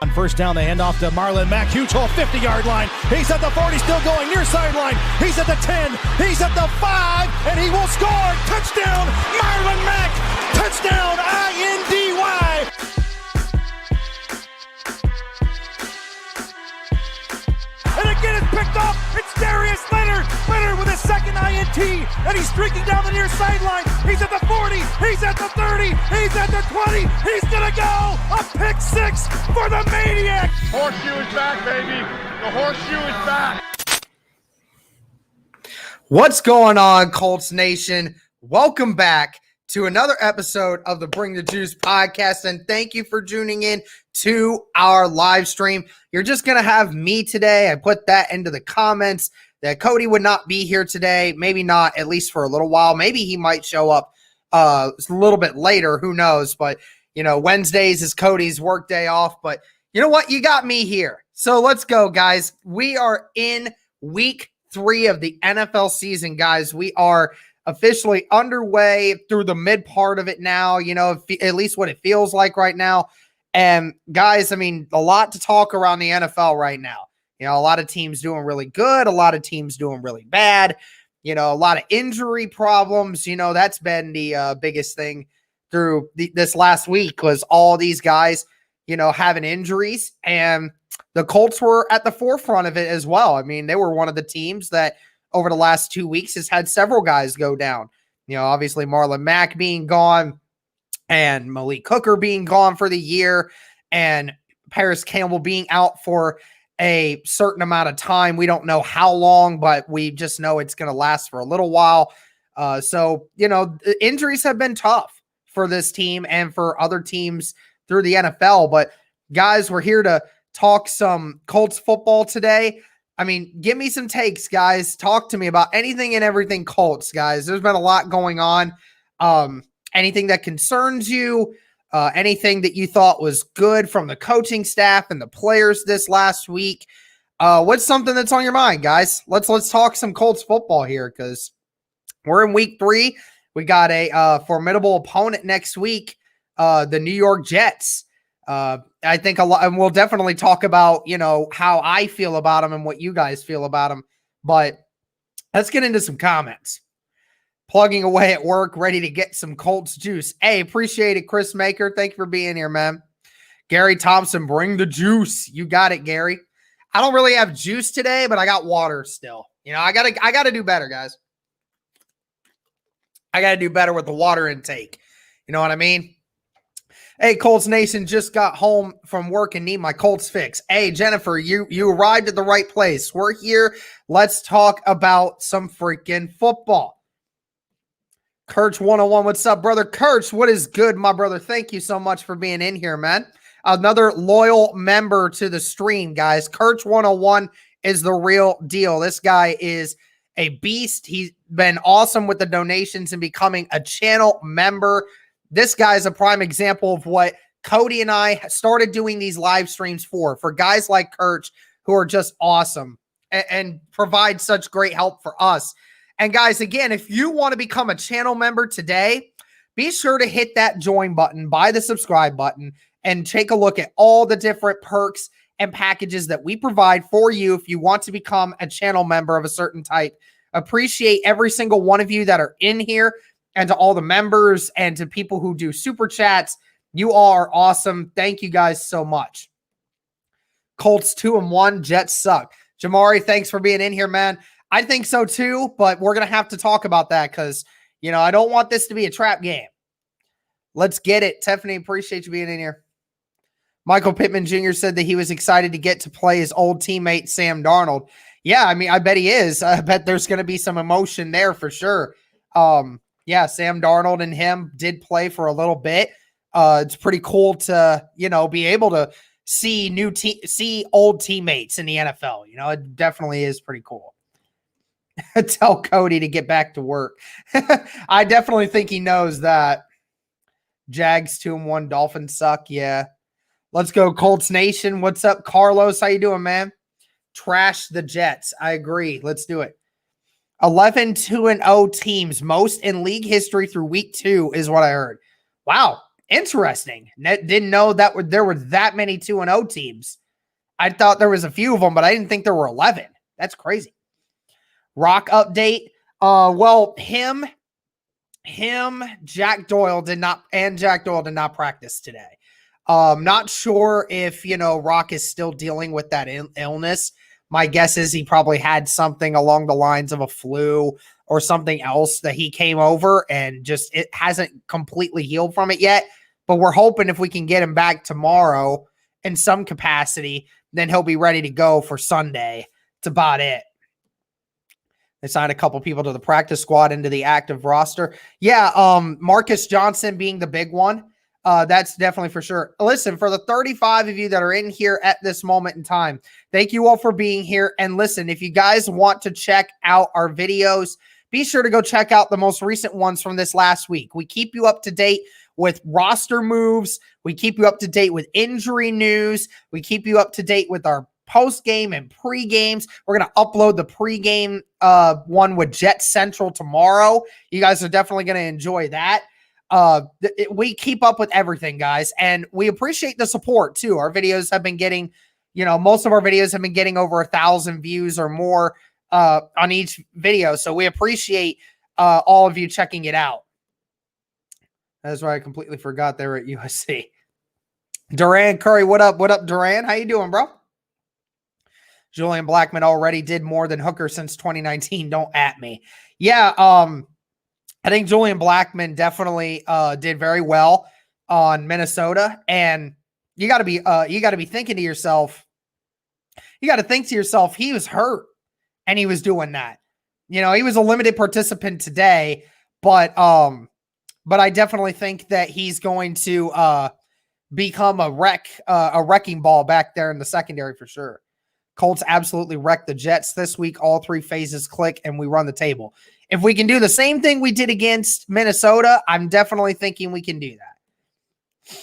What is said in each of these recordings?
On first down, they hand off to Marlon Mack. Huge hole, 50-yard line. He's at the 40, still going near sideline. He's at the 10. He's at the 5, and he will score. Touchdown, Marlon Mack. Touchdown, I-N-D-Y. And again, it's picked up. It's Darius Leonard. Leonard with his second INT, and he's streaking down the near sideline. He's at the 40. He's at the 30. He's at the 20. He's going to go. A pick six for the Maniac. Horseshoe is back, baby. The horseshoe is back. What's going on, Colts Nation? Welcome back to another episode of the Bring the Juice podcast, and thank you for tuning in to our live stream. You're just going to have me today. I put that into the comments that Cody would not be here today. Maybe not, at least for a little while. Maybe he might show up a little bit later. Who knows? But, you know, Wednesdays is Cody's work day off. But you know what? You got me here. So let's go, guys. We are in week 3 of the NFL season, guys. We are officially underway through the mid part of it now, you know, at least what it feels like right now. And guys, I mean, a lot to talk around the NFL right now. You know, a lot of teams doing really good, a lot of teams doing really bad, you know, a lot of injury problems. You know, that's been the biggest thing through this last week was all these guys, you know, having injuries, and the Colts were at the forefront of it as well. I mean, they were one of the teams that over the last 2 weeks has had several guys go down. You know, obviously Marlon Mack being gone and Malik Hooker being gone for the year and Paris Campbell being out for a certain amount of time. We don't know how long, but we just know it's going to last for a little while. So, you know, the injuries have been tough for this team and for other teams through the NFL. But guys, we're here to talk some Colts football today. I mean, give me some takes, guys. Talk to me about anything and everything Colts, guys. There's been a lot going on. Anything that concerns you, anything that you thought was good from the coaching staff and the players this last week. What's something that's on your mind, guys? Let's talk some Colts football here because we're in week 3. We got a formidable opponent next week, the New York Jets. I think a lot, and we'll definitely talk about, you know, how I feel about them and what you guys feel about them. But let's get into some comments. Plugging away at work, ready to get some Colts juice. Hey, appreciate it, Chris Maker. Thank you for being here, man. Gary Thompson, bring the juice. You got it, Gary. I don't really have juice today, but I got water still. You know, I gotta do better, guys. I gotta do better with the water intake. You know what I mean? Hey, Colts Nation, just got home from work and need my Colts fix. Hey, Jennifer, you arrived at the right place. We're here. Let's talk about some freaking football. Kirch 101, what's up, brother? Kirch, what is good, my brother? Thank you so much for being in here, man. Another loyal member to the stream, guys. Kirch 101 is the real deal. This guy is a beast. He's been awesome with the donations and becoming a channel member. This guy is a prime example of what Cody and I started doing these live streams for guys like Kirch who are just awesome and provide such great help for us. And guys, again, if you want to become a channel member today, be sure to hit that join button, by the subscribe button, and take a look at all the different perks and packages that we provide for you if you want to become a channel member of a certain type. Appreciate every single one of you that are in here, and to all the members and to people who do super chats. You all are awesome. Thank you guys so much. Colts 2-1, Jets suck. Jamari, thanks for being in here, man. I think so too, but we're going to have to talk about that because, you know, I don't want this to be a trap game. Let's get it. Tiffany, appreciate you being in here. Michael Pittman Jr. said that he was excited to get to play his old teammate, Sam Darnold. Yeah, I mean, I bet he is. I bet there's going to be some emotion there for sure. Yeah, Sam Darnold and him did play for a little bit. It's pretty cool to, you know, be able to see old teammates in the NFL. You know, it definitely is pretty cool. Tell Cody to get back to work. I definitely think he knows that. Jags 2-1, Dolphins suck. Yeah. Let's go, Colts Nation. What's up, Carlos? How you doing, man? Trash the Jets. I agree. Let's do it. 11-2-0 teams, most in league history through week 2 is what I heard. Wow. Interesting. Didn't know that there were that many 2-0 teams. I thought there was a few of them, but I didn't think there were 11. That's crazy. Rock update. Well, Jack Doyle did not practice today. Not sure if, Rock is still dealing with that illness. My guess is he probably had something along the lines of a flu or something else that he came over and just it hasn't completely healed from it yet. But we're hoping if we can get him back tomorrow in some capacity, then he'll be ready to go for Sunday. That's about it. They signed a couple people to the practice squad into the active roster. Yeah, Marcus Johnson being the big one. That's definitely for sure. Listen, for the 35 of you that are in here at this moment in time, thank you all for being here. And listen, if you guys want to check out our videos, be sure to go check out the most recent ones from this last week. We keep you up to date with roster moves. We keep you up to date with injury news. We keep you up to date with our post-game and pre-games. We're going to upload the pre-game one with Jet Central tomorrow. You guys are definitely going to enjoy that. We keep up with everything, guys, and we appreciate the support too. Our videos have been getting, most of our videos have been getting over 1,000 views or more on each video. So we appreciate all of you checking it out. That's why I completely forgot they were at USC. Duran Curry, what up? What up, Duran? How you doing, bro? Julian Blackman already did more than Hooker since 2019. Don't at me. Yeah, I think Julian Blackman definitely did very well on Minnesota, and you got to be thinking to yourself. You got to think to yourself, he was hurt, and he was doing that. He was a limited participant today, but I definitely think that he's going to become a wrecking ball back there in the secondary for sure. Colts absolutely wrecked the Jets this week. All three phases click, and we run the table. If we can do the same thing we did against Minnesota, I'm definitely thinking we can do that.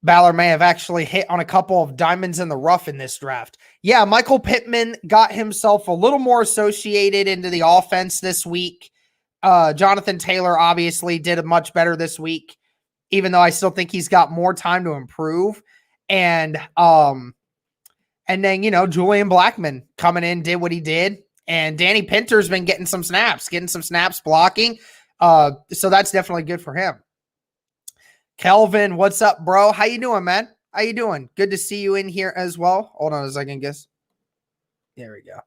Ballard may have actually hit on a couple of diamonds in the rough in this draft. Yeah, Michael Pittman got himself a little more associated into the offense this week. Jonathan Taylor obviously did much better this week, even though I still think he's got more time to improve. And then, Julian Blackman coming in, did what he did. And Danny Pinter's been getting some snaps blocking. So that's definitely good for him. Kelvin, what's up, bro? How you doing, man? How you doing? Good to see you in here as well. Hold on a second, guess. There we go.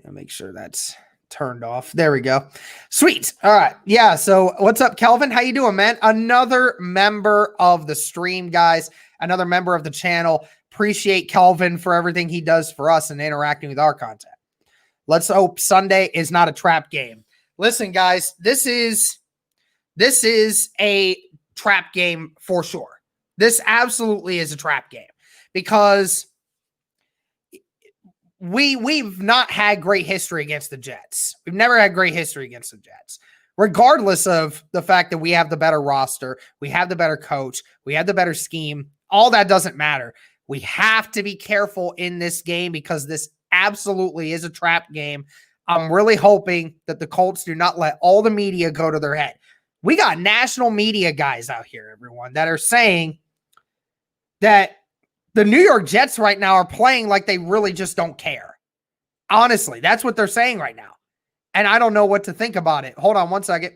I'll make sure that's turned off. There we go. Sweet. All right. Yeah. So what's up, Kelvin? How you doing, man? Another member of the stream, guys. Another member of the channel. Appreciate Kelvin for everything he does for us and interacting with our content. Let's hope Sunday is not a trap game. Listen, guys, this is a trap game for sure. This absolutely is a trap game because we've not had great history against the Jets. We've never had great history against the Jets. Regardless of the fact that we have the better roster, we have the better coach, we have the better scheme, all that doesn't matter. We have to be careful in this game because this absolutely is a trap game. I'm really hoping that the Colts do not let all the media go to their head. We got national media guys out here, everyone, that are saying that the New York Jets right now are playing like they really just don't care. Honestly, that's what they're saying right now. And I don't know what to think about it. Hold on one second.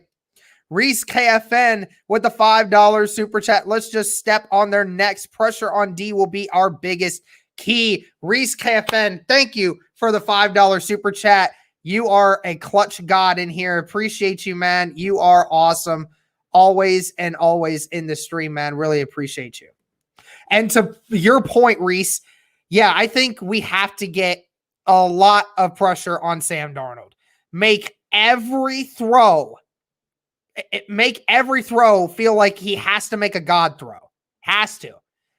Reese KFN with the $5 super chat. Let's just step on their necks. Pressure on D will be our biggest key. Reese KFN, thank you for the $5 super chat. You are a clutch god in here. Appreciate you, man. You are awesome. Always and always in the stream, man. Really appreciate you. And to your point, Reese, yeah, I think we have to get a lot of pressure on Sam Darnold. Make every throw feel like he has to make a God throw. Has to.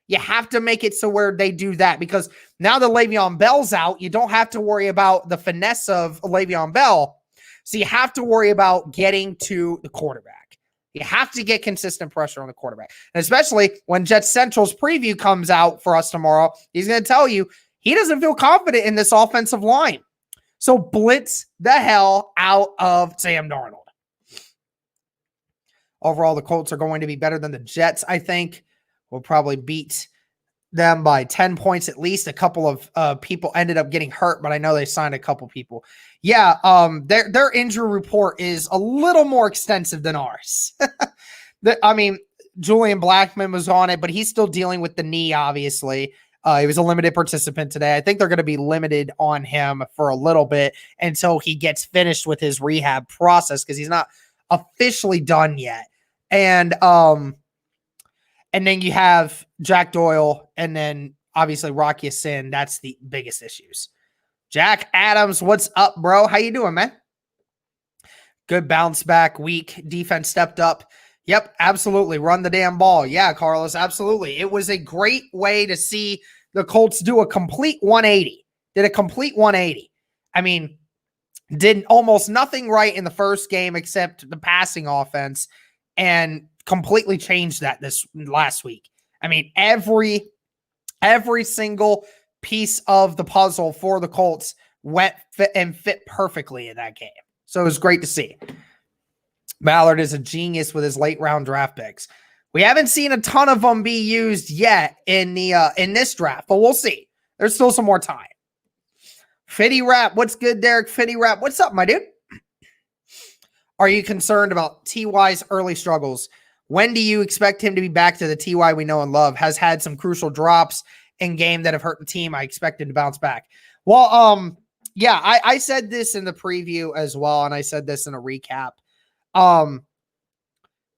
You have to make it so where they do that because now that Le'Veon Bell's out, you don't have to worry about the finesse of Le'Veon Bell. So you have to worry about getting to the quarterback. You have to get consistent pressure on the quarterback. And especially when Jet Central's preview comes out for us tomorrow, he's going to tell you he doesn't feel confident in this offensive line. So blitz the hell out of Sam Darnold. Overall, the Colts are going to be better than the Jets, I think. We'll probably beat them by 10 points at least. A couple of people ended up getting hurt, but I know they signed a couple people. Yeah, their injury report is a little more extensive than ours. Julian Blackman was on it, but he's still dealing with the knee, obviously. He was a limited participant today. I think they're going to be limited on him for a little bit until he gets finished with his rehab process because he's not officially done yet. And then you have Jack Doyle and then obviously Rocky Sin. That's the biggest issues. Jack Adams, what's up, bro? How you doing, man? Good bounce back week. Defense stepped up. Yep, absolutely. Run the damn ball. Yeah, Carlos, absolutely. It was a great way to see the Colts do a complete 180. Did a complete 180. I mean, did almost nothing right in the first game except the passing offense and completely changed that this last week. I mean, every single piece of the puzzle for the Colts fit perfectly in that game. So it was great to see. Ballard is a genius with his late round draft picks. We haven't seen a ton of them be used yet in this draft, but we'll see. There's still some more time. Fitty Rap, what's good, Derek? Fitty Rap, what's up, my dude? Are you concerned about TY's early struggles? When do you expect him to be back to the TY we know and love? Has had some crucial drops in game that have hurt the team. I expect him to bounce back. Well, yeah, I said this in the preview as well, and I said this in a recap.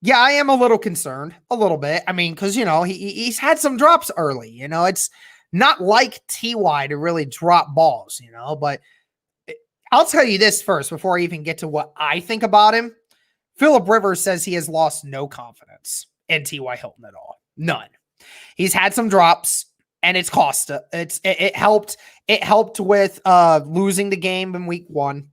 Yeah, I am a little concerned, a little bit. I mean, because, he's had some drops early. It's not like TY to really drop balls, but I'll tell you this first before I even get to what I think about him. Phillip Rivers says he has lost no confidence in T.Y. Hilton at all. None. He's had some drops, and it's cost. It helped. It helped with losing the game in week 1,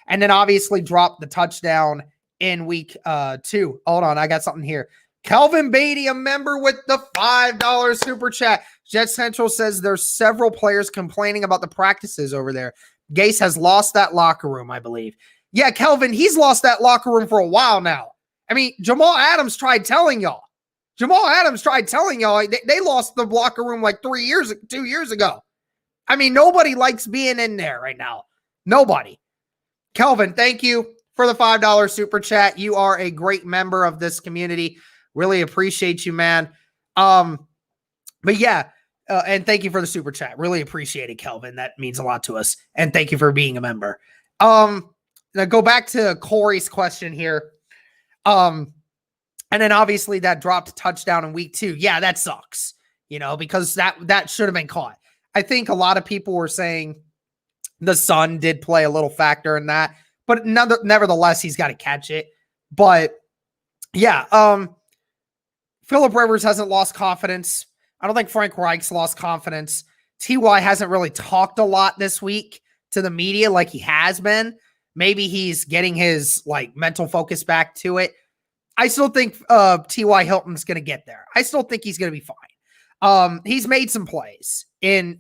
and then obviously dropped the touchdown in week 2. Hold on, I got something here. Kelvin Beatty, a member with the $5 super chat. Jet Central says there's several players complaining about the practices over there. Gase has lost that locker room, I believe. Yeah, Kelvin, he's lost that locker room for a while now. I mean, Jamal Adams tried telling y'all. They lost the locker room like 2 years ago. I mean, nobody likes being in there right now. Nobody. Kelvin, thank you for the $5 super chat. You are a great member of this community. Really appreciate you, man. But yeah, and thank you for the super chat. Really appreciate it, Kelvin. That means a lot to us. And thank you for being a member. Now go back to Corey's question here. And then obviously that dropped touchdown in week 2. Yeah, that sucks, because that should have been caught. I think a lot of people were saying the sun did play a little factor in that, but nevertheless, he's got to catch it. But yeah, Phillip Rivers hasn't lost confidence. I don't think Frank Reich's lost confidence. TY hasn't really talked a lot this week to the media like he has been. Maybe he's getting his mental focus back to it. I still think T.Y. Hilton's going to get there. I still think he's going to be fine. He's made some plays in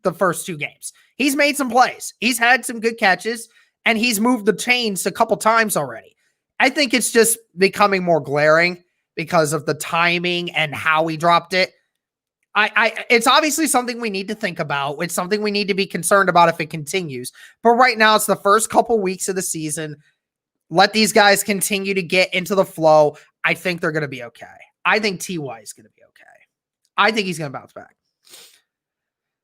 the first 2 games. He's made some plays. He's had some good catches, and he's moved the chains a couple times already. I think it's just becoming more glaring because of the timing and how he dropped it. It's obviously something we need to think about. It's something we need to be concerned about if it continues. But right now, it's the first couple weeks of the season. Let these guys continue to get into the flow. I think they're going to be okay. I think TY is going to be okay. I think he's going to bounce back.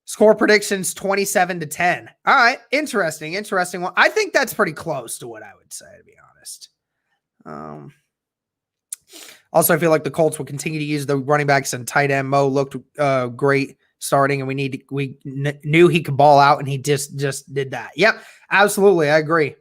Score predictions 27-10. All right. Interesting one. I think that's pretty close to what I would say, to be honest. Also, I feel like the Colts will continue to use the running backs and tight end. Mo looked great starting, and we knew he could ball out, and he just did that. Yep, absolutely. I agree.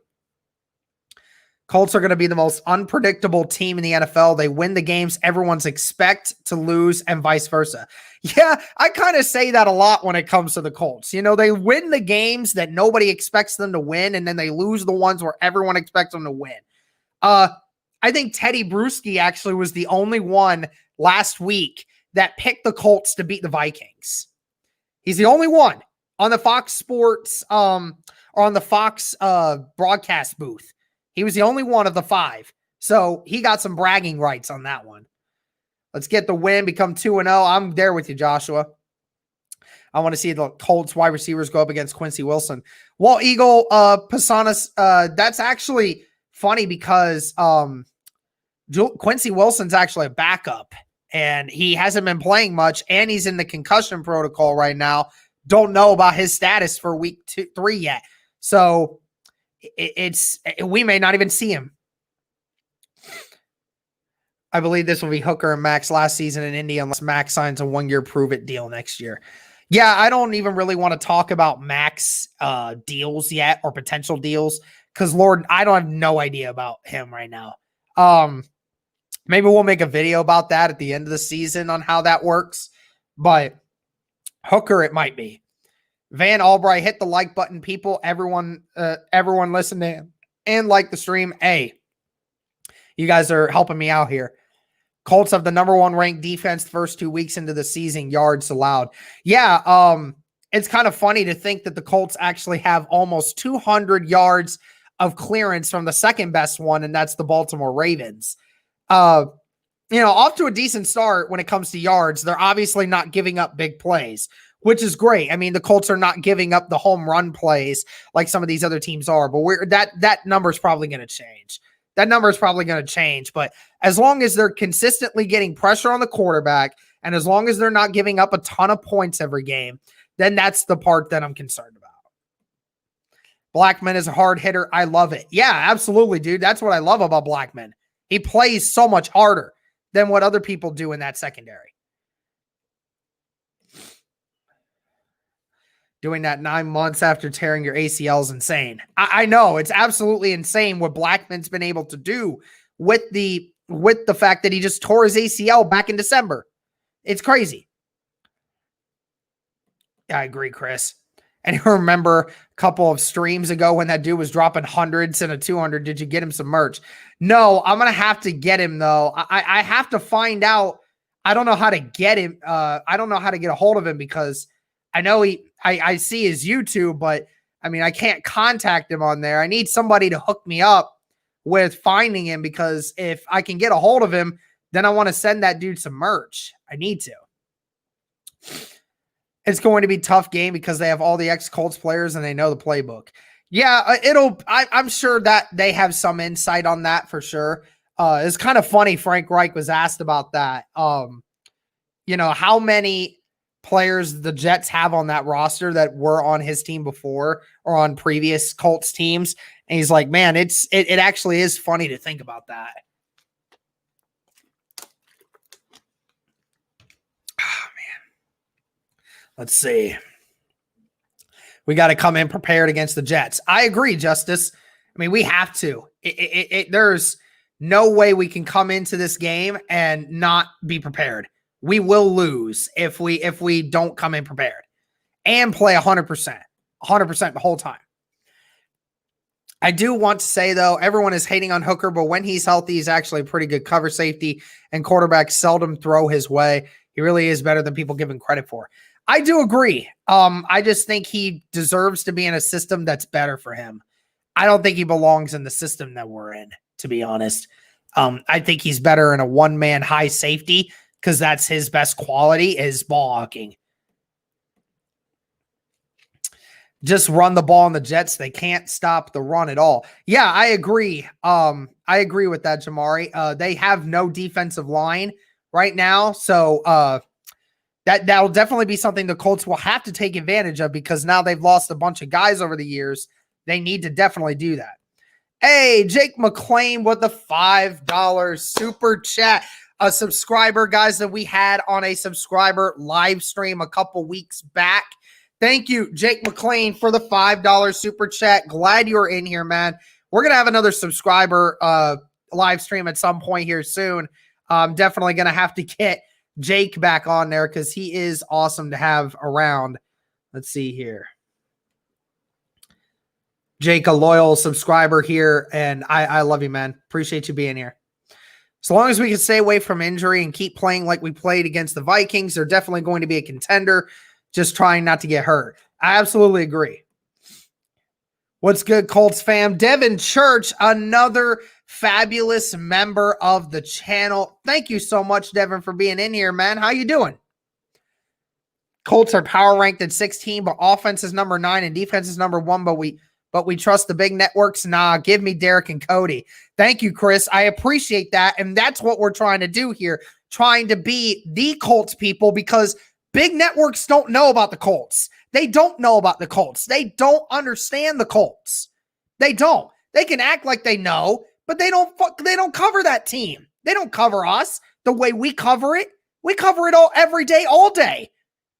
Colts are going to be the most unpredictable team in the NFL. They win the games everyone's expect to lose and vice versa. Yeah, I kind of say that a lot when it comes to the Colts. They win the games that nobody expects them to win, and then they lose the ones where everyone expects them to win. I think Teddy Bruschi actually was the only one last week that picked the Colts to beat the Vikings. He's the only one on the Fox Sports or on the Fox broadcast booth. He was the only one of the 5 So he got some bragging rights on that one. Let's get the win, become 2-0. I'm there with you, Joshua. I want to see the Colts wide receivers go up against Quincy Wilson. Walt Eagle, Pasanas, that's actually funny because Quincy Wilson's actually a backup, and he hasn't been playing much, and he's in the concussion protocol right now. Don't know about his status for week 3 yet. So we may not even see him. I believe this will be Hooker and Max last season in Indy unless Max signs a 1-year prove-it deal next year. Yeah, I don't even really want to talk about Max deals yet or potential deals because, Lord, I don't have no idea about him right now. Maybe we'll make a video about that at the end of the season on how that works. But Hooker, it might be. Van Albright, hit the like button, people. Everyone listen to him and like the stream. Hey, you guys are helping me out here. Colts have the number 1 ranked defense the first 2 weeks into the season, yards allowed. Yeah, it's kind of funny to think that the Colts actually have almost 200 yards of clearance from the second best one, and that's the Baltimore Ravens. Off to a decent start when it comes to yards. They're obviously not giving up big plays, which is great. I mean, the Colts are not giving up the home run plays like some of these other teams are, but that number is probably going to change. That number is probably going to change, but as long as they're consistently getting pressure on the quarterback and as long as they're not giving up a ton of points every game, then that's the part that I'm concerned about. Blackman is a hard hitter. I love it. Yeah, absolutely, dude. That's what I love about Blackman. He plays so much harder than what other people do in that secondary. Doing that 9 months after tearing your ACL is insane. I know it's absolutely insane what Blackman's been able to do with the fact that he just tore his ACL back in December. It's crazy. Yeah, I agree, Chris. And you remember a couple of streams ago when that dude was dropping hundreds and a 200, did you get him some merch? No, I'm going to have to get him though. I have to find out. I don't know how to get him. I don't know how to get a hold of him because I know I see his YouTube, but I mean, I can't contact him on there. I need somebody to hook me up with finding him because if I can get a hold of him, then I want to send that dude some merch. I need to. It's going to be a tough game because they have all the ex-Colts players and they know the playbook. Yeah, I'm sure that they have some insight on that for sure. It's kind of funny. Frank Reich was asked about that. How many players the Jets have on that roster that were on his team before or on previous Colts teams. And he's like, man, it actually is funny to think about that. Oh, man. Let's see. We got to come in prepared against the Jets. I agree, Justice. I mean, we have to. There's no way we can come into this game and not be prepared. We will lose if we don't come in prepared and play 100% the whole time. I do want to say, though, everyone is hating on Hooker, but when he's healthy, he's actually a pretty good cover safety, and quarterbacks seldom throw his way. He really is better than people give him credit for. I do agree. I just think he deserves to be in a system that's better for him. I don't think he belongs in the system that we're in, to be honest. I think he's better in a one-man high safety because that's his best quality is ball hawking. Just run the ball on the Jets. They can't stop the run at all. Yeah, I agree. I agree with that, Jamari. They have no defensive line right now. So that'll definitely be something the Colts will have to take advantage of because now they've lost a bunch of guys over the years. They need to definitely do that. Hey, Jake McClain with the $5 super chat. A subscriber, guys, that we had on a subscriber live stream a couple weeks back. Thank you, Jake McClain, for the $5 super chat. Glad you're in here, man. We're going to have another subscriber live stream at some point here soon. I'm definitely going to have to get Jake back on there because he is awesome to have around. Let's see here. Jake, a loyal subscriber here, and I love you, man. Appreciate you being here. As long as we can stay away from injury and keep playing like we played against the Vikings, they're definitely going to be a contender. Just trying not to get hurt. I absolutely agree. What's good, Colts fam? Devin Church, another fabulous member of the channel. Thank you so much, Devin, for being in here, man. How you doing? Colts are power ranked at 16, but offense is number 9 and defense is number 1, but we trust the big networks. Nah, give me Derek and Cody. Thank you, Chris. I appreciate that. And that's what we're trying to do here, trying to be the Colts people, because big networks don't know about the Colts. They don't know about the Colts. They don't understand the Colts. They don't. They can act like they know, but they don't cover that team. They don't cover us the way we cover it. We cover it all every day, all day.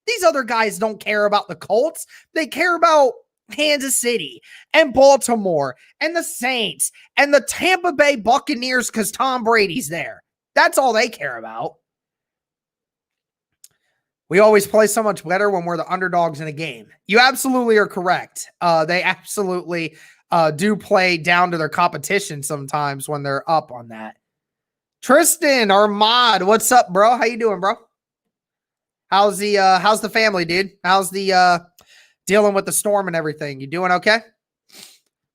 These other guys don't care about the Colts. They care about Kansas City and Baltimore and the Saints and the Tampa Bay Buccaneers because Tom Brady's there. That's all they care about. We always play so much better when we're the underdogs in a game. You absolutely are correct. They absolutely do play down to their competition sometimes when they're up on that. Tristan, our mod, what's up, bro? How you doing, bro? How's the family, dude? How's the dealing with the storm and everything? You doing okay?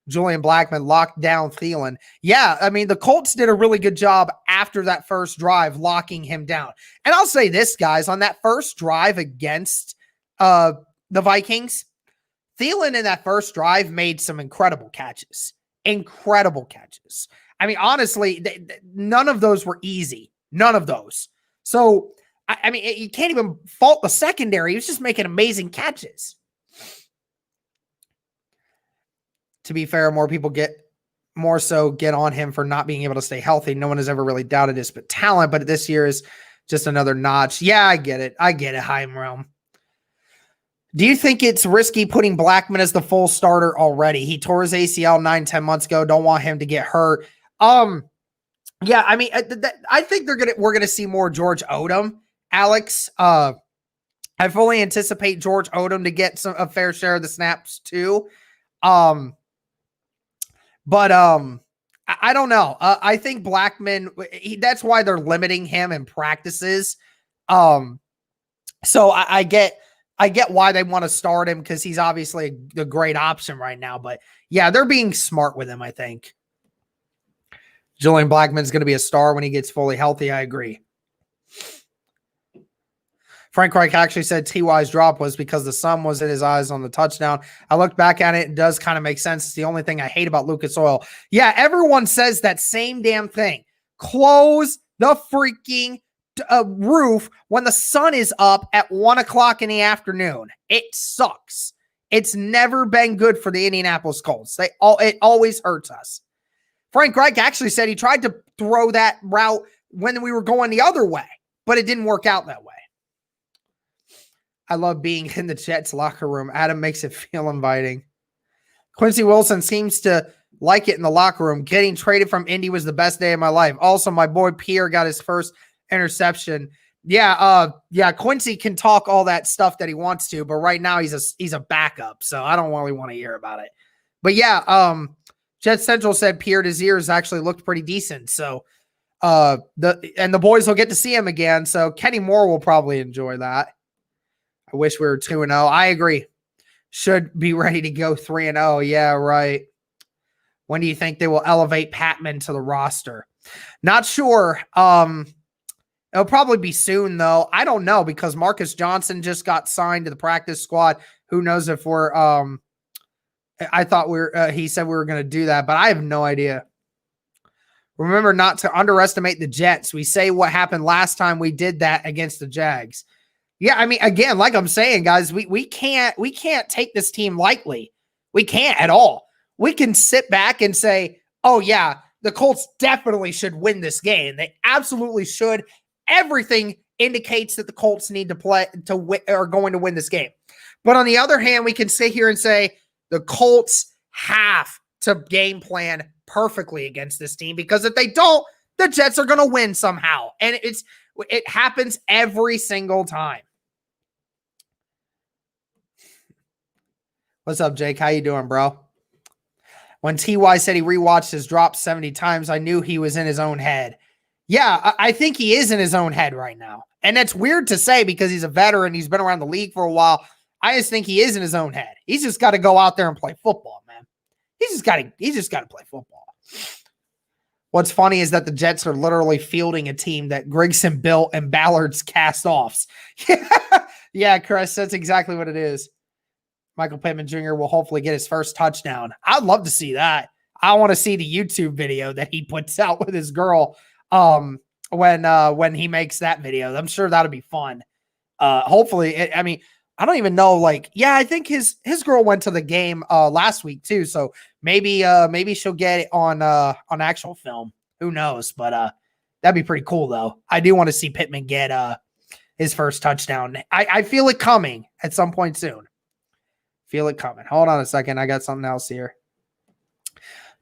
Julian Blackman locked down Thielen. Yeah, I mean, the Colts did a really good job after that first drive locking him down. And I'll say this, guys, on that first drive against the Vikings, Thielen in that first drive made some incredible catches. Incredible catches. I mean, honestly, none of those were easy. None of those. So, I mean, you can't even fault the secondary. He was just making amazing catches. To be fair, more people get on him for not being able to stay healthy. No one has ever really doubted his talent, but this year is just another notch. Yeah, I get it. Heim Realm. Do you think it's risky putting Blackman as the full starter already? He tore his ACL 9-10 months ago. Don't want him to get hurt. Yeah, I mean, I think we're gonna see more George Odom, Alex. I fully anticipate George Odom to get a fair share of the snaps too. But I don't know. I think Blackman, that's why they're limiting him in practices. So I get why they want to start him, because he's obviously the great option right now. But yeah, they're being smart with him, I think. Julian Blackman's going to be a star when he gets fully healthy. I agree. Frank Reich actually said T.Y.'s drop was because the sun was in his eyes on the touchdown. I looked back at it. It does kind of make sense. It's the only thing I hate about Lucas Oil. Yeah, everyone says that same damn thing. Close the freaking roof when the sun is up at 1 o'clock in the afternoon. It sucks. It's never been good for the Indianapolis Colts. It always hurts us. Frank Reich actually said he tried to throw that route when we were going the other way, but it didn't work out that way. I love being in the Jets locker room. Adam makes it feel inviting. Quincy Wilson seems to like it in the locker room. Getting traded from Indy was the best day of my life. Also, my boy Pierre got his first interception. Yeah, Quincy can talk all that stuff that he wants to, but right now he's a backup, so I don't really want to hear about it. But yeah, Jet Central said Pierre Desir's actually looked pretty decent. So the boys will get to see him again. So Kenny Moore will probably enjoy that. I wish we were 2-0. I agree. Should be ready to go 3-0. Yeah, right. When do you think they will elevate Patman to the roster? Not sure. It'll probably be soon, though. I don't know, because Marcus Johnson just got signed to the practice squad. Who knows if we're I thought he said we were going to do that, but I have no idea. Remember not to underestimate the Jets. We say what happened last time we did that against the Jags. Yeah, I mean, again, like I'm saying, guys, we can't take this team lightly. We can't at all. We can sit back and say, oh, yeah, the Colts definitely should win this game. They absolutely should. Everything indicates that the Colts need to play to win, are going to win this game. But on the other hand, we can sit here and say the Colts have to game plan perfectly against this team, because if they don't, the Jets are going to win somehow. And it happens every single time. What's up, Jake? How you doing, bro? When T.Y. said he rewatched his drop 70 times, I knew he was in his own head. Yeah, I think he is in his own head right now. And that's weird to say because he's a veteran. He's been around the league for a while. I just think he is in his own head. He's just got to go out there and play football, man. He's just got to play football. What's funny is that the Jets are literally fielding a team that Grigson built and Ballard's cast-offs. Yeah, Chris, that's exactly what it is. Michael Pittman Jr. will hopefully get his first touchdown. I'd love to see that. I want to see the YouTube video that he puts out with his girl when he makes that video. I'm sure that'll be fun. Hopefully, I mean, I don't even know. I think his girl went to the game last week too. So maybe she'll get it on actual film. Who knows? But that'd be pretty cool though. I do want to see Pittman get his first touchdown. I feel it coming at some point soon. Feel it coming. Hold on a second. I got something else here.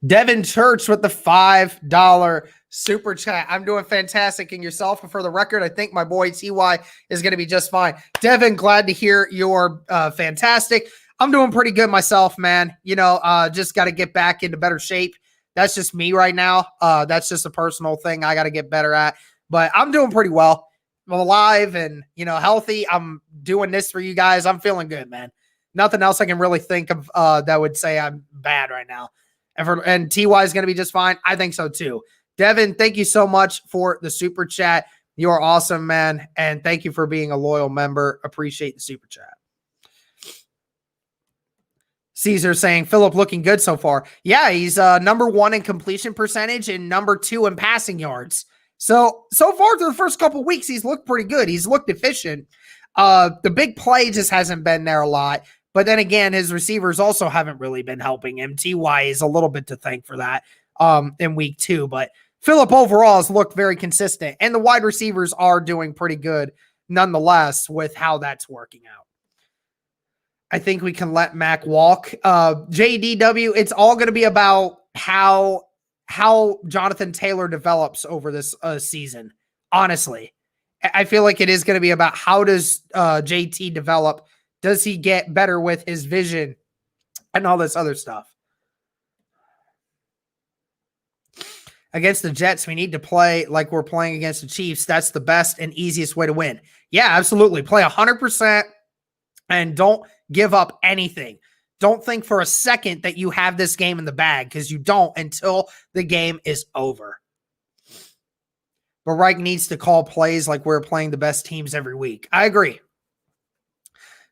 Devin Church with the $5 super chat. I'm doing fantastic. And yourself, and for the record, I think my boy TY is going to be just fine. Devin, glad to hear you're fantastic. I'm doing pretty good myself, man. Just got to get back into better shape. That's just me right now. That's just a personal thing I got to get better at. But I'm doing pretty well. I'm alive and, healthy. I'm doing this for you guys. I'm feeling good, man. Nothing else I can really think of that would say I'm bad right now. And TY is going to be just fine. I think so too. Devin, thank you so much for the super chat. You are awesome, man. And thank you for being a loyal member. Appreciate the super chat. Caesar saying, Phillip looking good so far. Yeah, he's number 1 in completion percentage and number 2 in passing yards. So far through the first couple of weeks, he's looked pretty good. He's looked efficient. The big play just hasn't been there a lot. But then again, his receivers also haven't really been helping him. TY is a little bit to thank for that in week 2. But Phillip overall has looked very consistent. And the wide receivers are doing pretty good nonetheless with how that's working out. I think we can let Mac walk. JDW, it's all going to be about how Jonathan Taylor develops over this season. Honestly, I feel like it is going to be about how does JT develop. Does he get better with his vision and all this other stuff? Against the Jets, we need to play like we're playing against the Chiefs. That's the best and easiest way to win. Yeah, absolutely. Play 100% and don't give up anything. Don't think for a second that you have this game in the bag, because you don't until the game is over. But Reich needs to call plays like we're playing the best teams every week. I agree.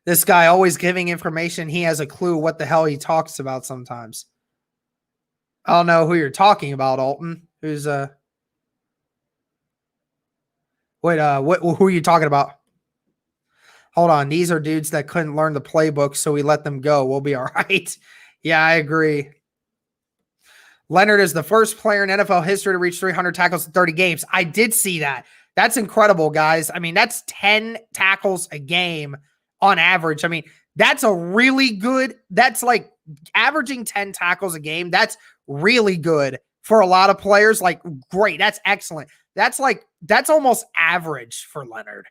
This guy always giving information. He has a clue what the hell he talks about sometimes. I don't know who you're talking about, Alton. Who's who are you talking about? Hold on. These are dudes that couldn't learn the playbook, so we let them go. We'll be all right. Yeah, I agree. Leonard is the first player in NFL history to reach 300 tackles in 30 games. I did see that. That's incredible, guys. I mean, that's 10 tackles a game on average. I mean, that's a really good, that's like averaging 10 tackles a game. That's really good for a lot of players. Like, great. That's excellent. That's almost average for Leonard.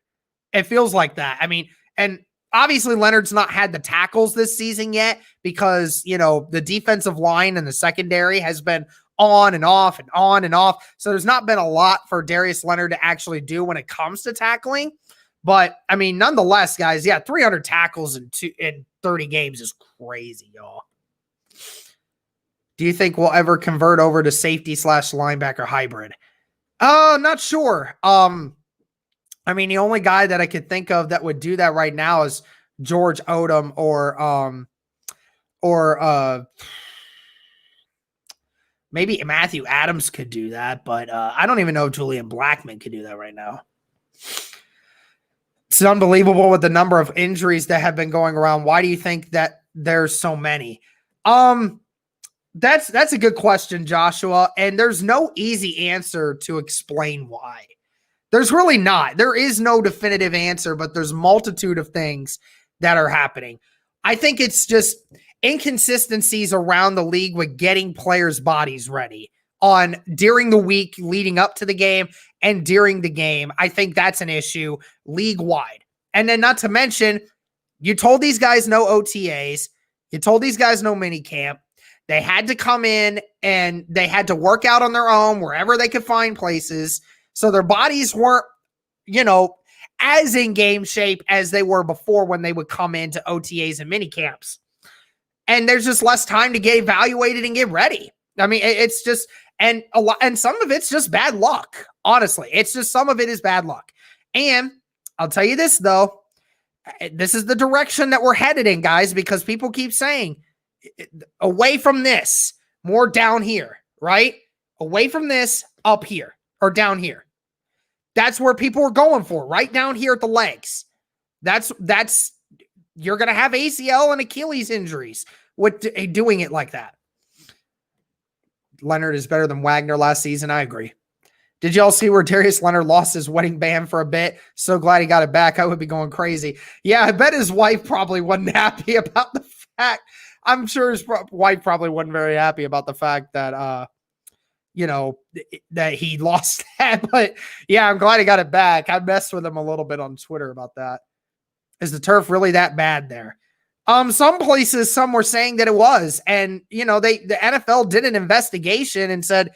It feels like that. I mean, and obviously Leonard's not had the tackles this season yet because, the defensive line and the secondary has been on and off and on and off. So there's not been a lot for Darius Leonard to actually do when it comes to tackling. But, I mean, nonetheless, guys, 300 tackles in 30 games is crazy, y'all. Do you think we'll ever convert over to safety/linebacker hybrid? Not sure. I mean, the only guy that I could think of that would do that right now is George Odom or maybe Matthew Adams could do that, but I don't even know if Julian Blackman could do that right now. It's unbelievable with the number of injuries that have been going around. Why do you think that there's so many? That's a good question, Joshua. And there's no easy answer to explain why. There's really not. There is no definitive answer, but there's multitude of things that are happening. I think it's just inconsistencies around the league with getting players' bodies ready during the week leading up to the game and during the game. I think that's an issue league-wide. And then not to mention, you told these guys no OTAs. You told these guys no mini camp. They had to come in and they had to work out on their own wherever they could find places. So their bodies weren't, as in game shape as they were before when they would come into OTAs and mini camps. And there's just less time to get evaluated and get ready. I mean, it's just, and a lot, and some of it's just bad luck. Honestly, it's just, some of it is bad luck. And I'll tell you this though, this is the direction that we're headed in, guys, because people keep saying away from this, more down here, right? Away from this, up here or down here. That's where people are going for, right down here at the legs. That's you're going to have ACL and Achilles injuries with doing it like that. Leonard is better than Wagner last season. I agree. Did y'all see where Darius Leonard lost his wedding band for a bit? So glad he got it back. I would be going crazy. Yeah, I bet his wife probably wasn't happy about the fact. I'm sure his wife probably wasn't very happy about the fact that, that he lost that. But yeah, I'm glad he got it back. I messed with him a little bit on Twitter about that. Is the turf really that bad there? Some places, some were saying that it was. And, the NFL did an investigation and said,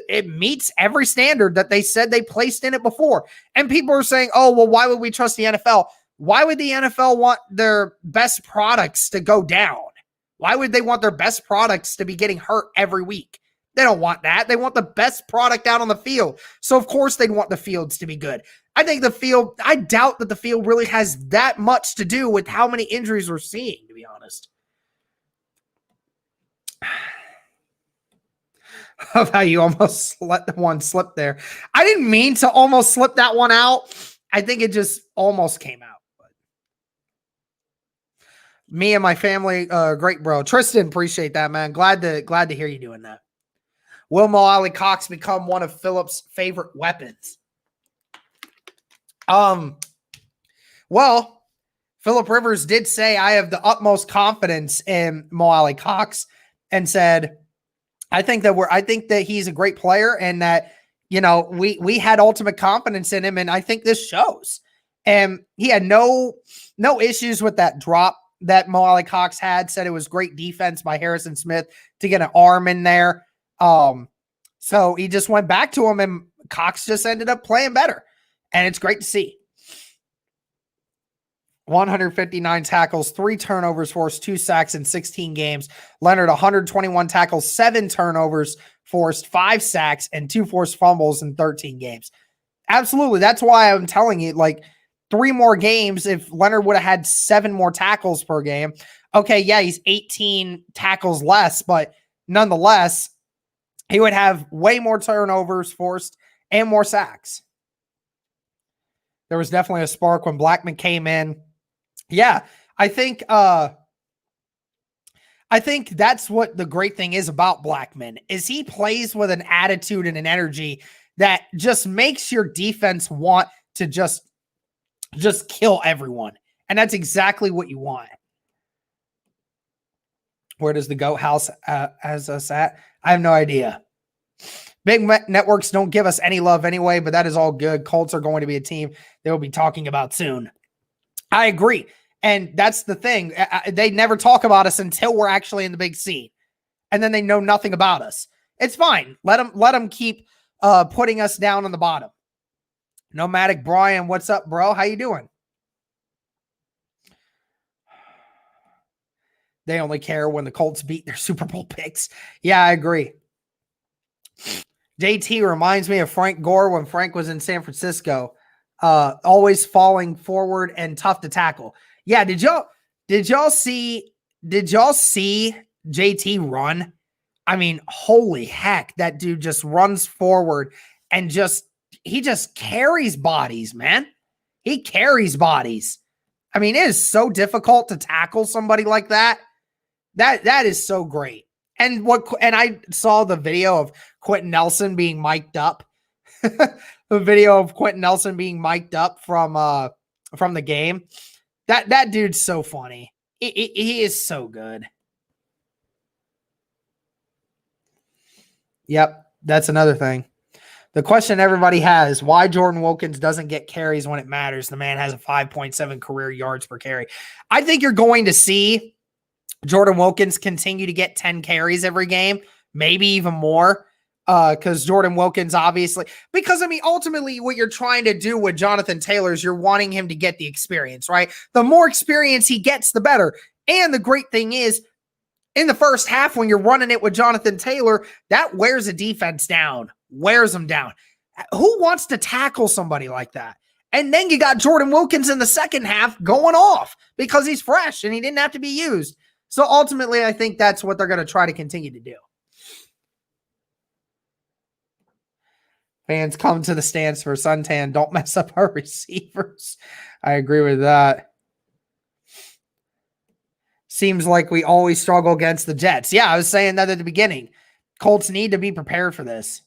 it meets every standard that they said they placed in it before. And people are saying, oh, well, why would we trust the NFL? Why would the NFL want their best products to go down? Why would they want their best products to be getting hurt every week? They don't want that. They want the best product out on the field. So, of course, they'd want the fields to be good. I doubt that the field really has that much to do with how many injuries we're seeing, to be honest. Of how you almost let the one slip there. I didn't mean to almost slip that one out. I think it just almost came out. But me and my family, great bro. Tristan, appreciate that, man. Glad to hear you doing that. Will Mo Ali Cox become one of Phillips' favorite weapons? Well, Phillip Rivers did say, I have the utmost confidence in Mo Ali Cox, and said, I think that he's a great player, and that, we had ultimate confidence in him. And I think this shows. And he had no issues with that drop that Mo Ali Cox had. Said it was great defense by Harrison Smith to get an arm in there. So he just went back to him, and Cox just ended up playing better. And it's great to see. 159 tackles, 3 turnovers forced, 2 sacks in 16 games. Leonard, 121 tackles, 7 turnovers forced, 5 sacks, and 2 forced fumbles in 13 games. Absolutely. That's why I'm telling you, 3 more games, if Leonard would have had 7 more tackles per game. Okay, yeah, he's 18 tackles less, but nonetheless, he would have way more turnovers forced and more sacks. There was definitely a spark when Blackman came in. Yeah, I think that's what the great thing is about Blackman, is he plays with an attitude and an energy that just makes your defense want to just kill everyone. And that's exactly what you want. Where does the GOAT house has us at? I have no idea. Big networks don't give us any love anyway, but that is all good. Colts are going to be a team they will be talking about soon. I agree. And that's the thing. They never talk about us until we're actually in the big C. And then they know nothing about us. It's fine. Let them keep putting us down on the bottom. Nomadic Brian, what's up, bro? How you doing? They only care when the Colts beat their Super Bowl picks. Yeah, I agree. JT reminds me of Frank Gore when Frank was in San Francisco. Always falling forward and tough to tackle. Yeah, did y'all see JT run? I mean, holy heck, that dude just runs forward and he just carries bodies, man. He carries bodies. I mean, it is so difficult to tackle somebody like that. That is so great. And I saw the video of Quentin Nelson being mic'd up. The video of Quentin Nelson being mic'd up from the game. That dude's so funny. He is so good. Yep, that's another thing. The question everybody has, why Jordan Wilkins doesn't get carries when it matters. The man has a 5.7 career yards per carry. I think you're going to see Jordan Wilkins continue to get 10 carries every game, maybe even more. Because Jordan Wilkins, obviously, because ultimately what you're trying to do with Jonathan Taylor is you're wanting him to get the experience, right? The more experience he gets, the better. And the great thing is in the first half when you're running it with Jonathan Taylor, that wears a defense down, wears them down. Who wants to tackle somebody like that? And then you got Jordan Wilkins in the second half going off because he's fresh and he didn't have to be used. So ultimately, I think that's what they're going to try to continue to do. Fans come to the stands for suntan. Don't mess up our receivers. I agree with that. Seems like we always struggle against the Jets. Yeah, I was saying that at the beginning. Colts need to be prepared for this.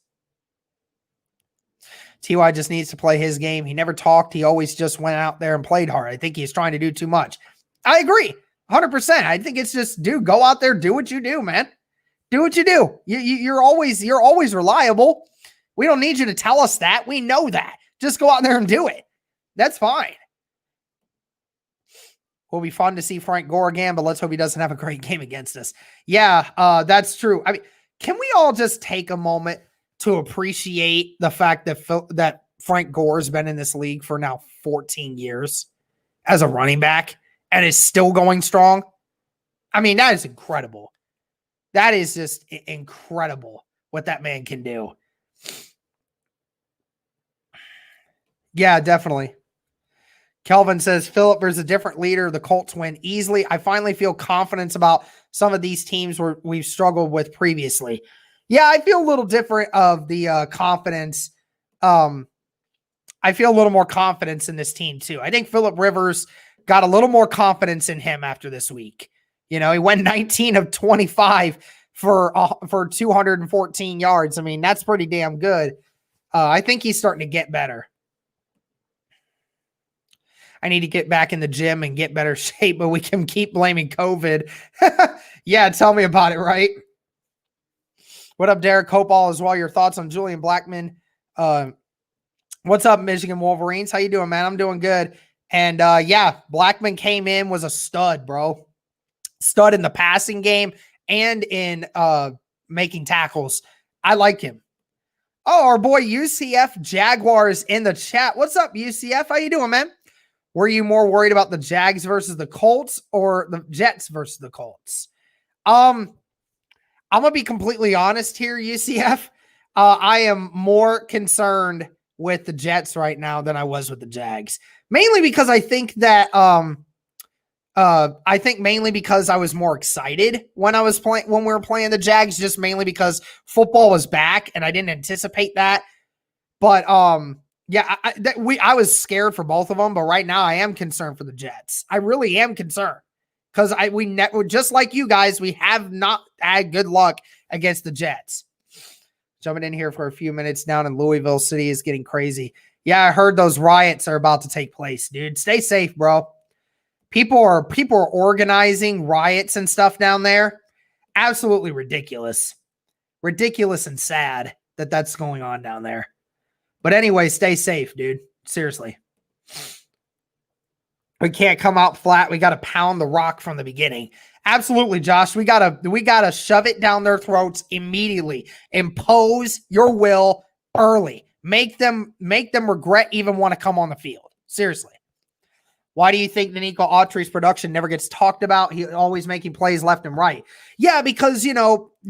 T.Y. just needs to play his game. He never talked. He always just went out there and played hard. I think he's trying to do too much. I agree. 100%. I think it's just, dude, go out there, do what you do, man. Do what you do. You're always reliable. We don't need you to tell us that. We know that. Just go out there and do it. That's fine. Will be fun to see Frank Gore again, but let's hope he doesn't have a great game against us. Yeah, that's true. I mean, can we all just take a moment to appreciate the fact that Frank Gore has been in this league for now 14 years as a running back and is still going strong? I mean, that is incredible. That is just incredible what that man can do. Yeah, definitely. Kelvin says, Phillip is a different leader. The Colts win easily. I finally feel confidence about some of these teams where we've struggled with previously. Yeah, I feel a little different of the confidence. I feel a little more confidence in this team too. I think Phillip Rivers got a little more confidence in him after this week. You know, he went 19 of 25 for 214 yards. I mean, that's pretty damn good. I think he's starting to get better. I need to get back in the gym and get better shape, but we can keep blaming COVID. Yeah, tell me about it, right? What up, Derek? Hope all is well. Your thoughts on Julian Blackman? What's up, Michigan Wolverines? How you doing, man? I'm doing good. And yeah, Blackman came in, was a stud, bro. Stud in the passing game and in making tackles. I like him. Oh, our boy UCF Jaguars in the chat. What's up, UCF? How you doing, man? Were you more worried about the Jags versus the Colts or the Jets versus the Colts? I'm going to be completely honest here, UCF. I am more concerned with the Jets right now than I was with the Jags. Mainly because I think that mainly because I was more excited when we were playing the Jags, just mainly because football was back and I didn't anticipate that. But yeah, I was scared for both of them, but right now I am concerned for the Jets. I really am concerned because we just like you guys, we have not had good luck against the Jets. Jumping in here for a few minutes down in Louisville City is getting crazy. Yeah, I heard those riots are about to take place, dude. Stay safe, bro. People are organizing riots and stuff down there. Absolutely ridiculous. Ridiculous and sad that that's going on down there. But anyway, stay safe, dude. Seriously. We can't come out flat. We got to pound the rock from the beginning. Absolutely, Josh. We gotta shove it down their throats immediately. Impose your will early. Make them regret even want to come on the field. Seriously. Why do you think Danico Autry's production never gets talked about? He's always making plays left and right. Yeah, because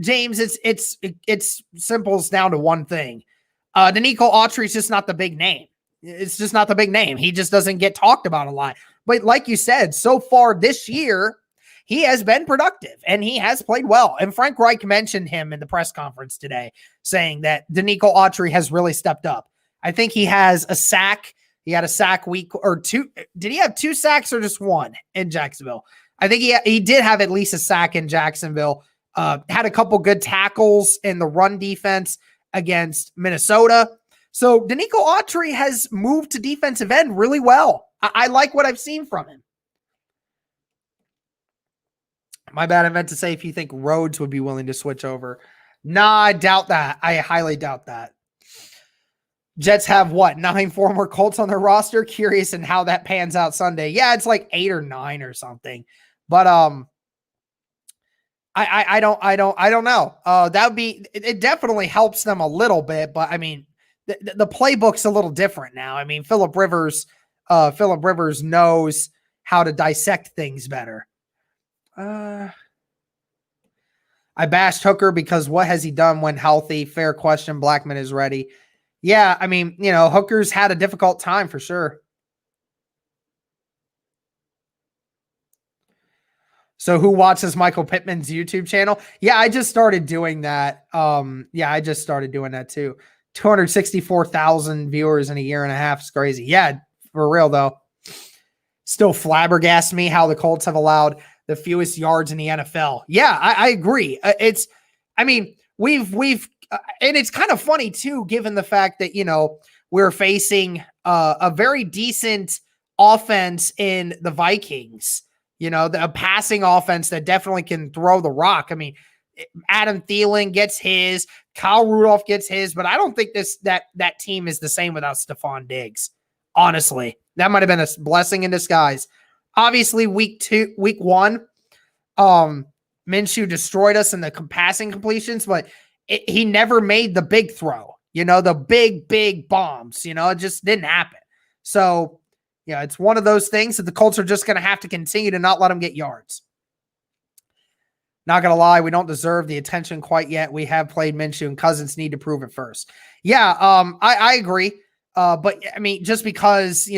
James, it's simple down to one thing. Danico Autry's just not the big name. It's just not the big name. He just doesn't get talked about a lot. But like you said, so far this year, he has been productive and he has played well. And Frank Reich mentioned him in the press conference today, saying that Danico Autry has really stepped up. I think he has a sack. He had a sack week or two. Did he have 2 sacks or just 1 in Jacksonville? I think he did have at least a sack in Jacksonville. Had a couple good tackles in the run defense against Minnesota. So Danico Autry has moved to defensive end really well. I like what I've seen from him. My bad. I meant to say if you think Rhodes would be willing to switch over. Nah, I doubt that. I highly doubt that. Jets have 9 former Colts on their roster? Curious in how that pans out Sunday. Yeah, it's like 8 or 9 or something. But I don't know. That would be, it definitely helps them a little bit, but I mean, the playbook's a little different now. I mean, Phillip Rivers knows how to dissect things better. I bashed Hooker because what has he done when healthy? Fair question. Blackman is ready. Yeah, I mean, Hooker's had a difficult time for sure. So who watches Michael Pittman's YouTube channel? Yeah, I just started doing that. I just started doing that too. 264,000 viewers in a year and a half is crazy. Yeah, for real though. Still flabbergasts me how the Colts have allowed the fewest yards in the NFL. Yeah, I agree. We've and it's kind of funny too, given the fact that, we're facing a very decent offense in the Vikings, a passing offense that definitely can throw the rock. I mean, Adam Thielen gets his, Kyle Rudolph gets his, but I don't think that team is the same without Stephon Diggs. Honestly, that might have been a blessing in disguise. Obviously, week one, Minshew destroyed us in the passing completions, but he never made the big throw, the big bombs, it just didn't happen. So, it's one of those things that the Colts are just going to have to continue to not let him get yards. Not going to lie, we don't deserve the attention quite yet. We have played Minshew and Cousins need to prove it first. Yeah, I agree. But I mean, just because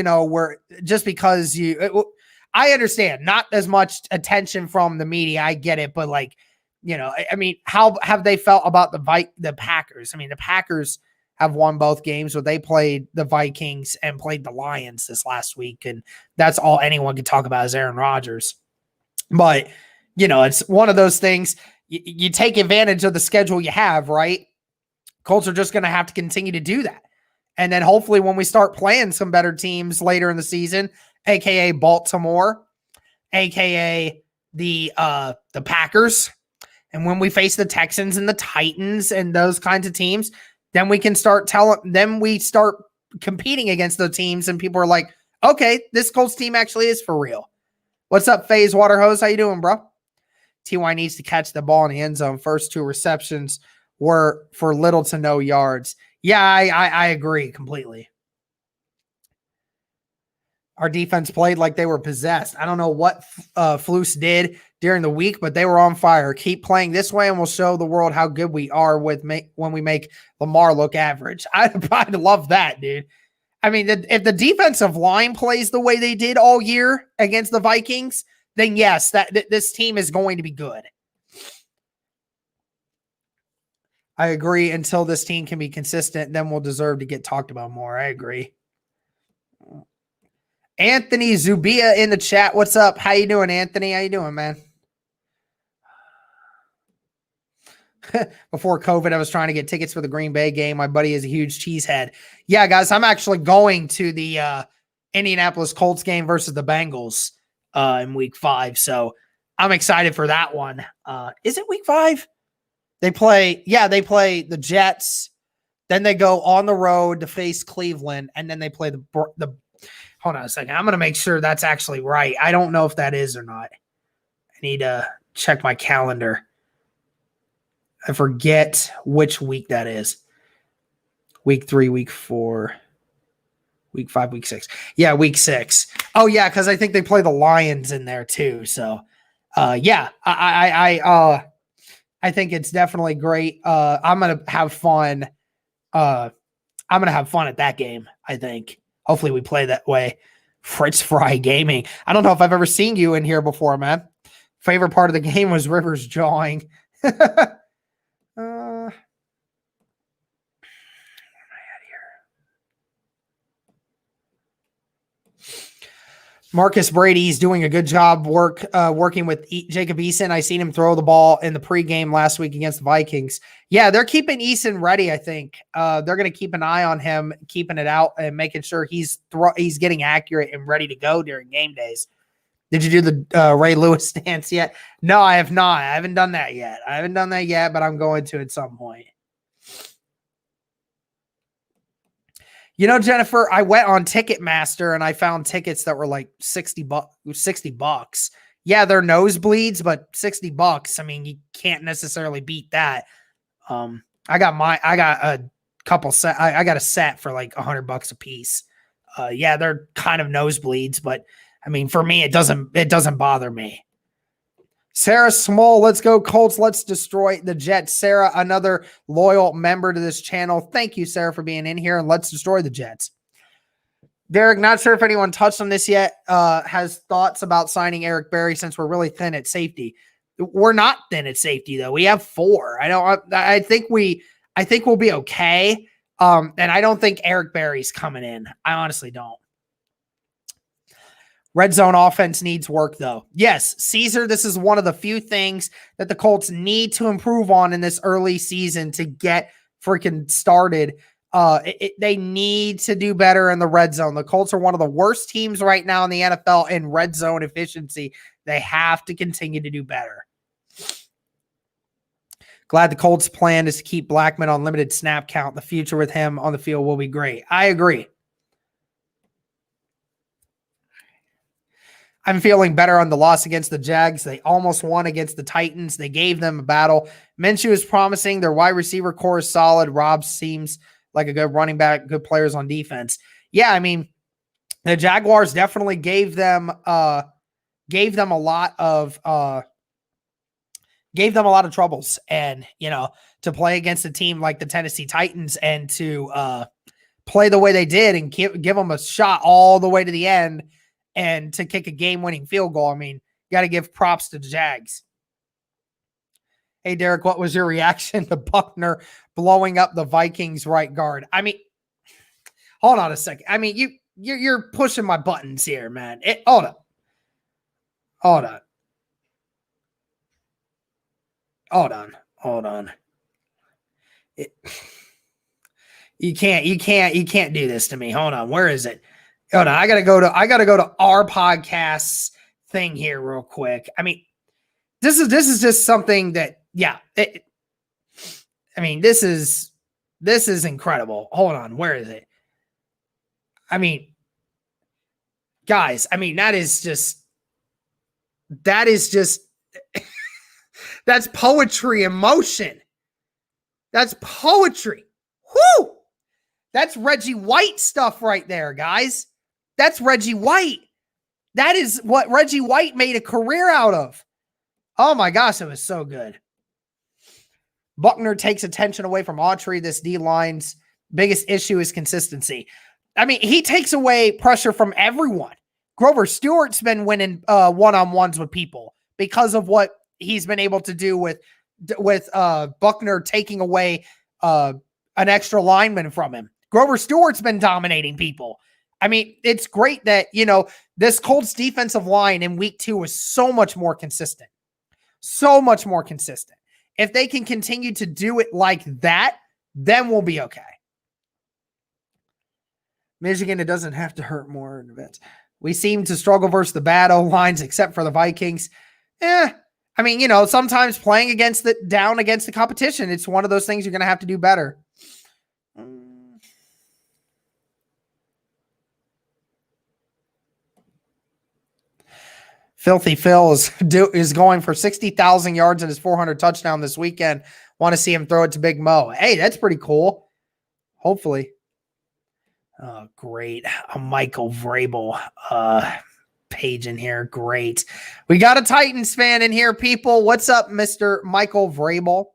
I understand not as much attention from the media. I get it. But how have they felt about the Packers? I mean, the Packers have won both games, but they played the Vikings and played the Lions this last week. And that's all anyone can talk about is Aaron Rodgers. But, it's one of those things you take advantage of the schedule you have, right? Colts are just going to have to continue to do that. And then hopefully when we start playing some better teams later in the season, aka Baltimore, aka the Packers, and when we face the Texans and the Titans and those kinds of teams, then we can start competing against those teams, and people are like, okay, this Colts team actually is for real. What's up, FaZe Waterhose? How you doing, bro? TY needs to catch the ball in the end zone. First two receptions were for little to no yards. Yeah, I agree completely. Our defense played like they were possessed. I don't know what Flus did during the week, but they were on fire. Keep playing this way, and we'll show the world how good we are when we make Lamar look average. I'd love that, dude. I mean, if the defensive line plays the way they did all year against the Vikings, then yes, this team is going to be good. I agree. Until this team can be consistent, then we'll deserve to get talked about more. I agree. Anthony Zubia in the chat. What's up? How you doing, Anthony? How you doing, man? Before COVID, I was trying to get tickets for the Green Bay game. My buddy is a huge cheesehead. Yeah, guys, I'm actually going to the Indianapolis Colts game versus the Bengals in week 5. So I'm excited for that one. Is it week 5? They play the Jets. Then they go on the road to face Cleveland, and then they play the hold on a second. I'm going to make sure that's actually right. I don't know if that is or not. I need to check my calendar. I forget which week that is. Week 3, week 4, week 5, week 6. Yeah, week 6. Oh, yeah, because I think they play the Lions in there too. So, yeah, I think it's definitely great. I'm going to have fun. I'm going to have fun at that game, I think. Hopefully we play that way. Fritz Fry Gaming. I don't know if I've ever seen you in here before, man. Favorite part of the game was Rivers jawing. Marcus Brady's doing a good job working with Jacob Eason. I seen him throw the ball in the pregame last week against the Vikings. Yeah, they're keeping Eason ready, I think. They're going to keep an eye on him, keeping it out and making sure he's getting accurate and ready to go during game days. Did you do the Ray Lewis dance yet? No, I have not. I haven't done that yet. But I'm going to at some point. Jennifer, I went on Ticketmaster and I found tickets that were like $60. Yeah, they're nosebleeds, but $60. I mean, you can't necessarily beat that. I got a set for like $100 a piece. Yeah, they're kind of nosebleeds, but I mean, for me, it doesn't bother me. Sarah Small, let's go Colts. Let's destroy the Jets. Sarah, another loyal member to this channel. Thank you, Sarah, for being in here, and let's destroy the Jets. Derek, not sure if anyone touched on this yet, has thoughts about signing Eric Berry since we're really thin at safety. We're not thin at safety, though. We have 4. I think we'll be okay. And I don't think Eric Berry's coming in. I honestly don't. Red zone offense needs work, though. Yes, Caesar, this is one of the few things that the Colts need to improve on in this early season to get freaking started. They need to do better in the red zone. The Colts are one of the worst teams right now in the NFL in red zone efficiency. They have to continue to do better. Glad the Colts' plan is to keep Blackman on limited snap count. The future with him on the field will be great. I agree. I'm feeling better on the loss against the Jags. They almost won against the Titans. They gave them a battle. Minshew is promising. Their wide receiver core is solid. Rob seems like a good running back, good players on defense. Yeah, I mean, the Jaguars definitely gave them a lot of troubles. And, to play against a team like the Tennessee Titans and to play the way they did and give them a shot all the way to the end and to kick a game-winning field goal. I mean, you got to give props to the Jags. Hey, Derek, what was your reaction to Buckner blowing up the Vikings right guard? I mean, hold on a second. I mean, you're pushing my buttons here, man. Hold on. You can't do this to me. Hold on. Where is it? Hold on. I gotta go to our podcast's thing here real quick. I mean, this is just something that, this is incredible. Hold on. Where is it? I mean, guys, that is just that's poetry in motion. That's poetry. Whoo! That's Reggie White stuff right there, guys. That's Reggie White. That is what Reggie White made a career out of. Oh my gosh, it was so good. Buckner takes attention away from Autry. This D-line's biggest issue is consistency. I mean, he takes away pressure from everyone. Grover Stewart's been winning one-on-ones with people because of what he's been able to do with Buckner taking away an extra lineman from him. Grover Stewart's been dominating people. I mean, it's great that, this Colts defensive line in week 2 was so much more consistent. So much more consistent. If they can continue to do it like that, then we'll be okay. Michigan, it doesn't have to hurt more in events. We seem to struggle versus the bad O-lines except for the Vikings. Sometimes playing against the competition, it's one of those things you're going to have to do better. Filthy Phil is going for 60,000 yards and his 400 touchdown this weekend. Want to see him throw it to Big Mo. Hey, that's pretty cool. Hopefully. Oh, great. A Michael Vrabel page in here. Great. We got a Titans fan in here, people. What's up, Mr. Michael Vrabel?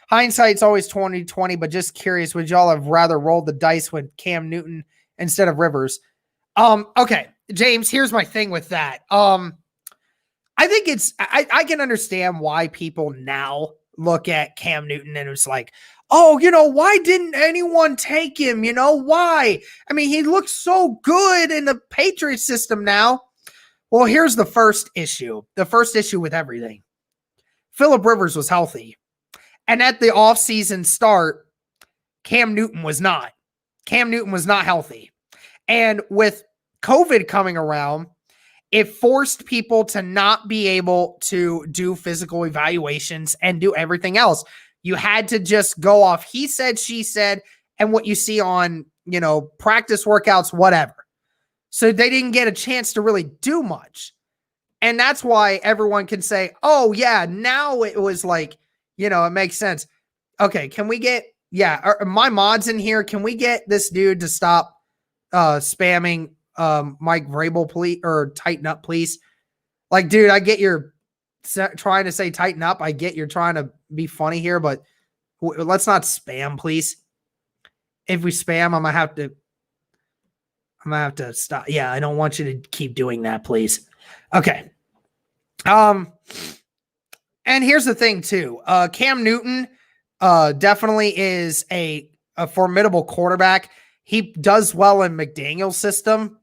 Hindsight's always 20/20, but just curious, would y'all have rather rolled the dice with Cam Newton instead of Rivers? Okay, James, here's my thing with that. I think I can understand why people now look at Cam Newton and it's like, oh, why didn't anyone take him? Why? I mean, he looks so good in the Patriots system now. Well, here's the first issue. The first issue with everything. Phillip Rivers was healthy. And at the offseason start, Cam Newton was not. Cam Newton was not healthy. And with COVID coming around, it forced people to not be able to do physical evaluations and do everything else. You had to just go off he said, she said, and what you see on, practice workouts, whatever. So they didn't get a chance to really do much. And that's why everyone can say, oh, yeah, now it was like, it makes sense. Okay, can we get, my mods in here, can we get this dude to stop spamming Mike Vrabel, please, or tighten up, please? Like, dude, I get your trying to say tighten up. I get you're trying to be funny here, but let's not spam, please. If we spam, I'm gonna have to stop. Yeah, I don't want you to keep doing that, please. Okay. And here's the thing too. Cam Newton definitely is a formidable quarterback. He does well in McDaniel's system.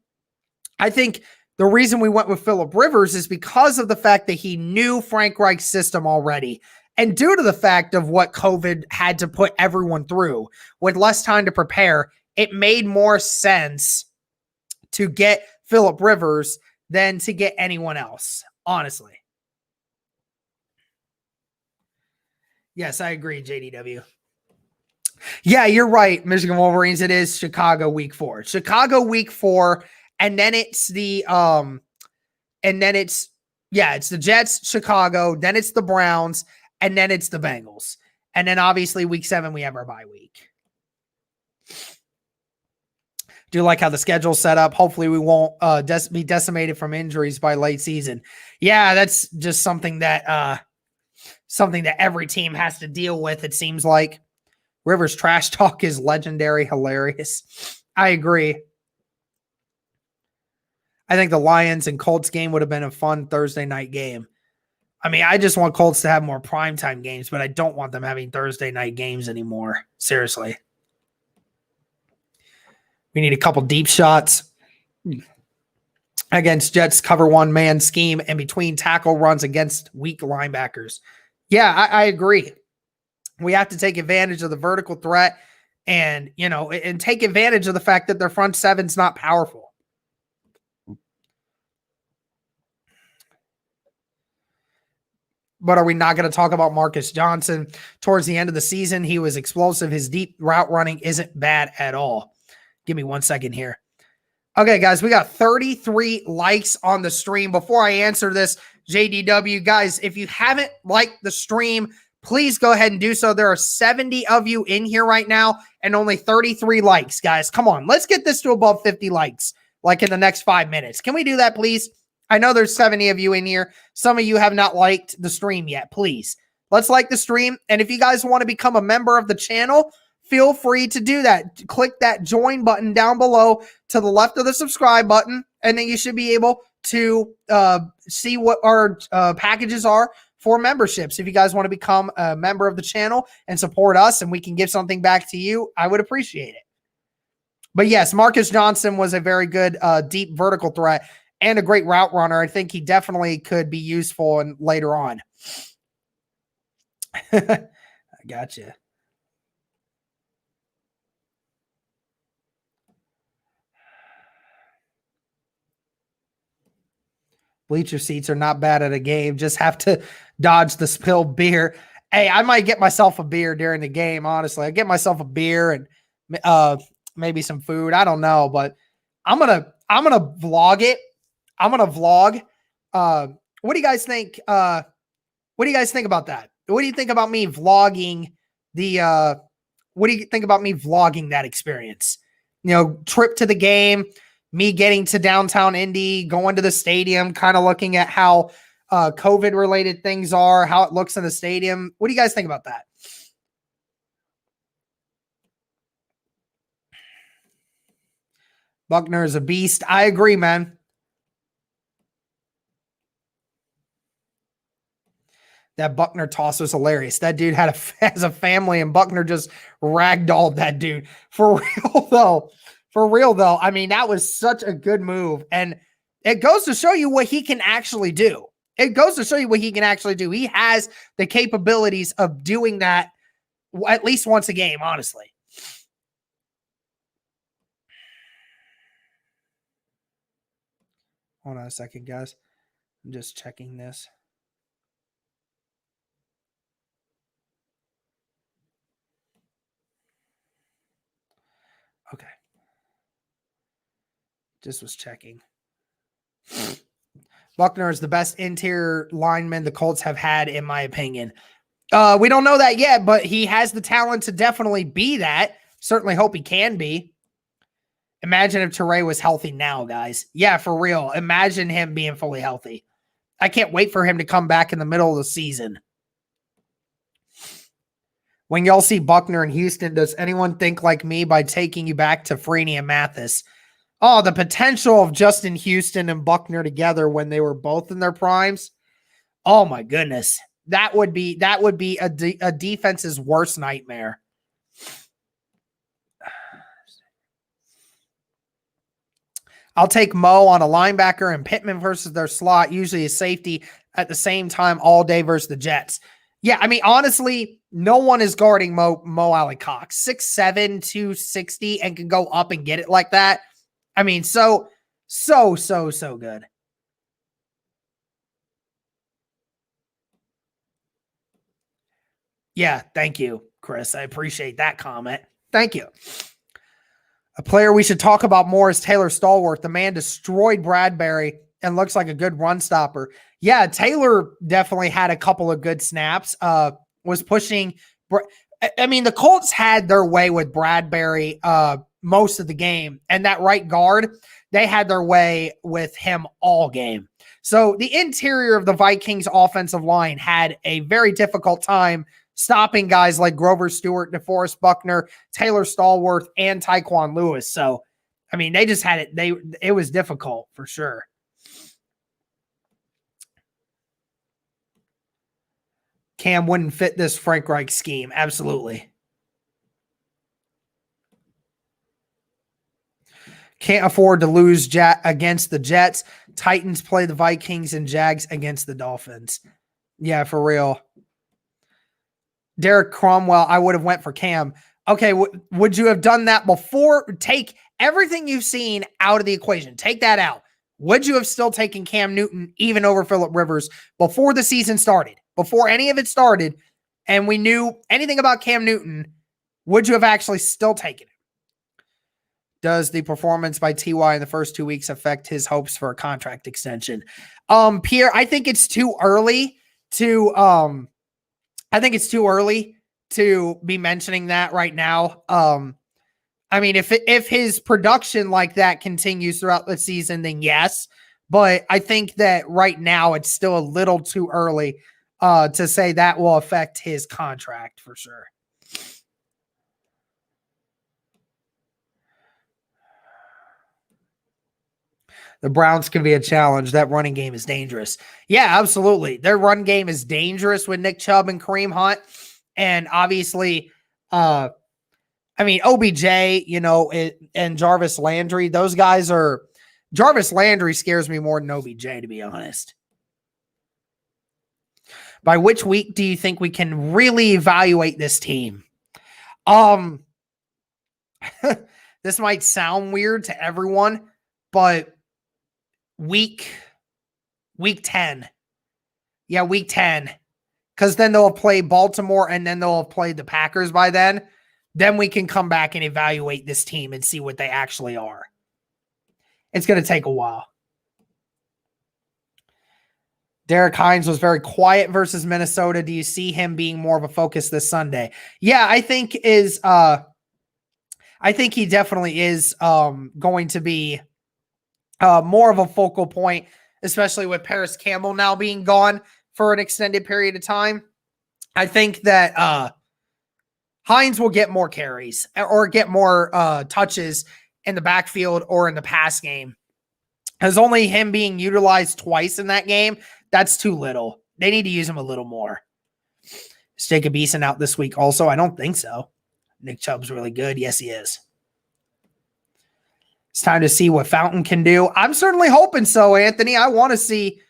I think the reason we went with Phillip Rivers is because of the fact that he knew Frank Reich's system already. And due to the fact of what COVID had to put everyone through with less time to prepare, it made more sense to get Phillip Rivers than to get anyone else, honestly. Yes, I agree, JDW. Yeah, you're right, Michigan Wolverines. It is Chicago week 4. Chicago week 4, and then it's the it's the Jets, Chicago, then it's the Browns, and then it's the Bengals. And then obviously week 7 we have our bye week. Do you like how the schedule's set up? Hopefully we won't be decimated from injuries by late season. Yeah, that's just something that every team has to deal with, it seems like. Rivers' trash talk is legendary, hilarious. I agree. I think the Lions and Colts game would have been a fun Thursday night game. I mean, I just want Colts to have more primetime games, but I don't want them having Thursday night games anymore. Seriously. We need a couple deep shots against Jets cover 1-man scheme and between tackle runs against weak linebackers. Yeah, I agree. We have to take advantage of the vertical threat and take advantage of the fact that their front seven's not powerful. But are we not going to talk about Marcus Johnson? Towards the end of the season, he was explosive. His deep route running isn't bad at all. Give me 1 second here. Okay, guys, we got 33 likes on the stream. Before I answer this, JDW, guys, if you haven't liked the stream, please go ahead and do so. There are 70 of you in here right now and only 33 likes, guys. Come on, let's get this to above 50 likes, like in the next 5 minutes. Can we do that, please? I know there's 70 of you in here. Some of you have not liked the stream yet. Please, let's like the stream. And if you guys want to become a member of the channel, feel free to do that. Click that join button down below to the left of the subscribe button, and then you should be able to see what our packages are for memberships. If you guys want to become a member of the channel and support us and we can give something back to you, I would appreciate it. But yes, Marcus Johnson was a very good deep vertical threat and a great route runner. I think he definitely could be useful and later on. I gotcha. Bleacher seats are not bad at a game. Just have to dodge the spilled beer. Hey, I might get myself a beer during the game, honestly. I get myself a beer and maybe some food. I don't know, but I'm gonna vlog it. I'm gonna vlog. What do you guys think? What do you guys think about that? What do you think about me vlogging what do you think about me vlogging that experience? Trip to the game, me getting to downtown Indy, going to the stadium, kind of looking at how COVID related things are, how it looks in the stadium. What do you guys think about that? Buckner is a beast. I agree, man. That Buckner toss was hilarious. That dude has a family, and Buckner just ragdolled that dude. For real though. I mean, that was such a good move, and it goes to show you what he can actually do. He has the capabilities of doing that at least once a game, honestly. Hold on a second, guys. I'm just checking this. Okay. Just was checking. Buckner is the best interior lineman the Colts have had, in my opinion. We don't know that yet, but he has the talent to definitely be that. Certainly hope he can be. Imagine if Teray was healthy now, guys. Yeah, for real. Imagine him being fully healthy. I can't wait for him to come back in the middle of the season. When y'all see Buckner in Houston, does anyone think like me by taking you back to Freeney and Mathis? Oh, the potential of Justin Houston and Buckner together when they were both in their primes. Oh my goodness. That would be a defense's worst nightmare. I'll take Mo on a linebacker and Pittman versus their slot, usually a safety at the same time all day versus the Jets. Yeah, I mean, honestly, no one is guarding Mo Alley-Cox. 6'7", 260, and can go up and get it like that. I mean, so good. Yeah, thank you, Chris. I appreciate that comment. Thank you. A player we should talk about more is Taylor Stallworth. The man destroyed Bradbury and looks like a good run stopper. Yeah, Taylor definitely had a couple of good snaps. Was pushing. I mean, the Colts had their way with Bradbury most of the game. And that right guard, they had their way with him all game. So the interior of the Vikings offensive line had a very difficult time stopping guys like Grover Stewart, DeForest Buckner, Taylor Stallworth, and Tyquan Lewis. So, I mean, they just had it. It was difficult for sure. Cam wouldn't fit this Frank Reich scheme. Absolutely. Can't afford to lose against the Jets. Titans play the Vikings and Jags against the Dolphins. Yeah, for real. Derek Cromwell, I would have went for Cam. Okay, would you have done that before? Take everything you've seen out of the equation. Take that out. Would you have still taken Cam Newton even over Phillip Rivers before the season started? Before any of it started, and we knew anything about Cam Newton, would you have actually still taken it? Does the performance by T.Y. in the first 2 weeks affect his hopes for a contract extension? Pierre, I think it's too early to be mentioning that right now. I mean, if his production like that continues throughout the season, then yes. But I think that right now it's still a little too early to say that will affect his contract for sure. The Browns can be a challenge. That running game is dangerous. Yeah, absolutely. Their run game is dangerous with Nick Chubb and Kareem Hunt. And obviously, I mean, OBJ, and Jarvis Landry, those guys are – Jarvis Landry scares me more than OBJ, to be honest. By which week do you think we can really evaluate this team? This might sound weird to everyone, but week 10. Yeah, week 10. Because then they'll play Baltimore and then they'll play the Packers by then. Then we can come back and evaluate this team and see what they actually are. It's going to take a while. Derek Hines was very quiet versus Minnesota. Do you see him being more of a focus this Sunday? Yeah, I think he definitely is going to be more of a focal point, especially with Paris Campbell now being gone for an extended period of time. I think that Hines will get more carries or get more touches in the backfield or in the pass game. As only him being utilized twice in that game, that's too little. They need to use him a little more. Is Jacob Eason out this week also? I don't think so. Nick Chubb's really good. Yes, he is. It's time to see what Fountain can do. I'm certainly hoping so, Anthony. I want to see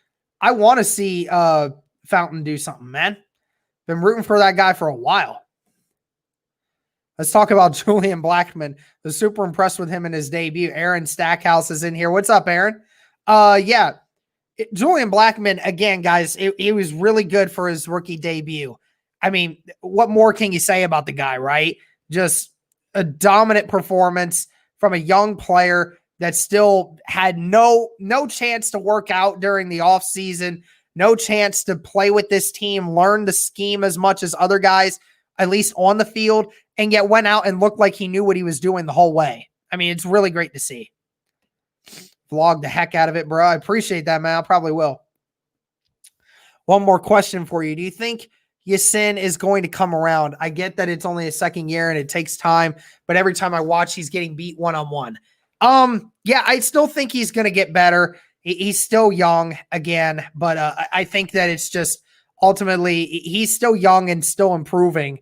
Fountain do something, man. Been rooting for that guy for a while. Let's talk about Julian Blackman. I was super impressed with him in his debut. Aaron Stackhouse is in here. What's up, Aaron? Yeah. Julian Blackman, again, guys, it was really good for his rookie debut. I mean, what more can you say about the guy, right? Just a dominant performance from a young player that still had no chance to work out during the offseason, no chance to play with this team, learn the scheme as much as other guys, at least on the field, and yet went out and looked like he knew what he was doing the whole way. I mean, it's really great to see. Vlog the heck out of it, bro. I appreciate that, man. I probably will. One more question for you. Do you think Ya-Sin is going to come around? I get that it's only his second year and it takes time, but every time I watch, he's getting beat one-on-one. Yeah, I still think he's going to get better. He's still young again, but I think that it's just ultimately he's still young and still improving.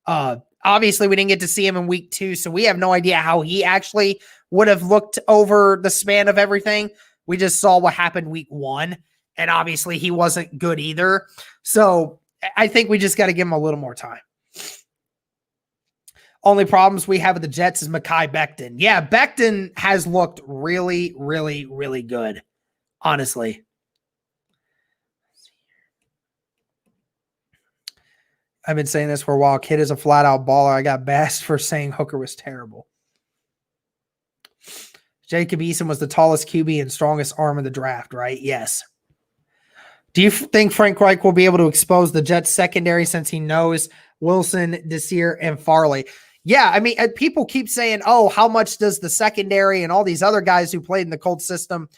Obviously, we didn't get to see him in week 2, so we have no idea how he actually would have looked over the span of everything. We just saw what happened week 1, and obviously he wasn't good either. So I think we just got to give him a little more time. Only problems we have with the Jets is Mekhi Becton. Yeah, Becton has looked really, really, really good, honestly. I've been saying this for a while. Kid is a flat-out baller. I got bashed for saying Hooker was terrible. Jacob Eason was the tallest QB and strongest arm in the draft, right? Yes. Do you think Frank Reich will be able to expose the Jets secondary since he knows Wilson, Desir, and Farley? Yeah, I mean, people keep saying, oh, how much does the secondary and all these other guys who played in the Colts system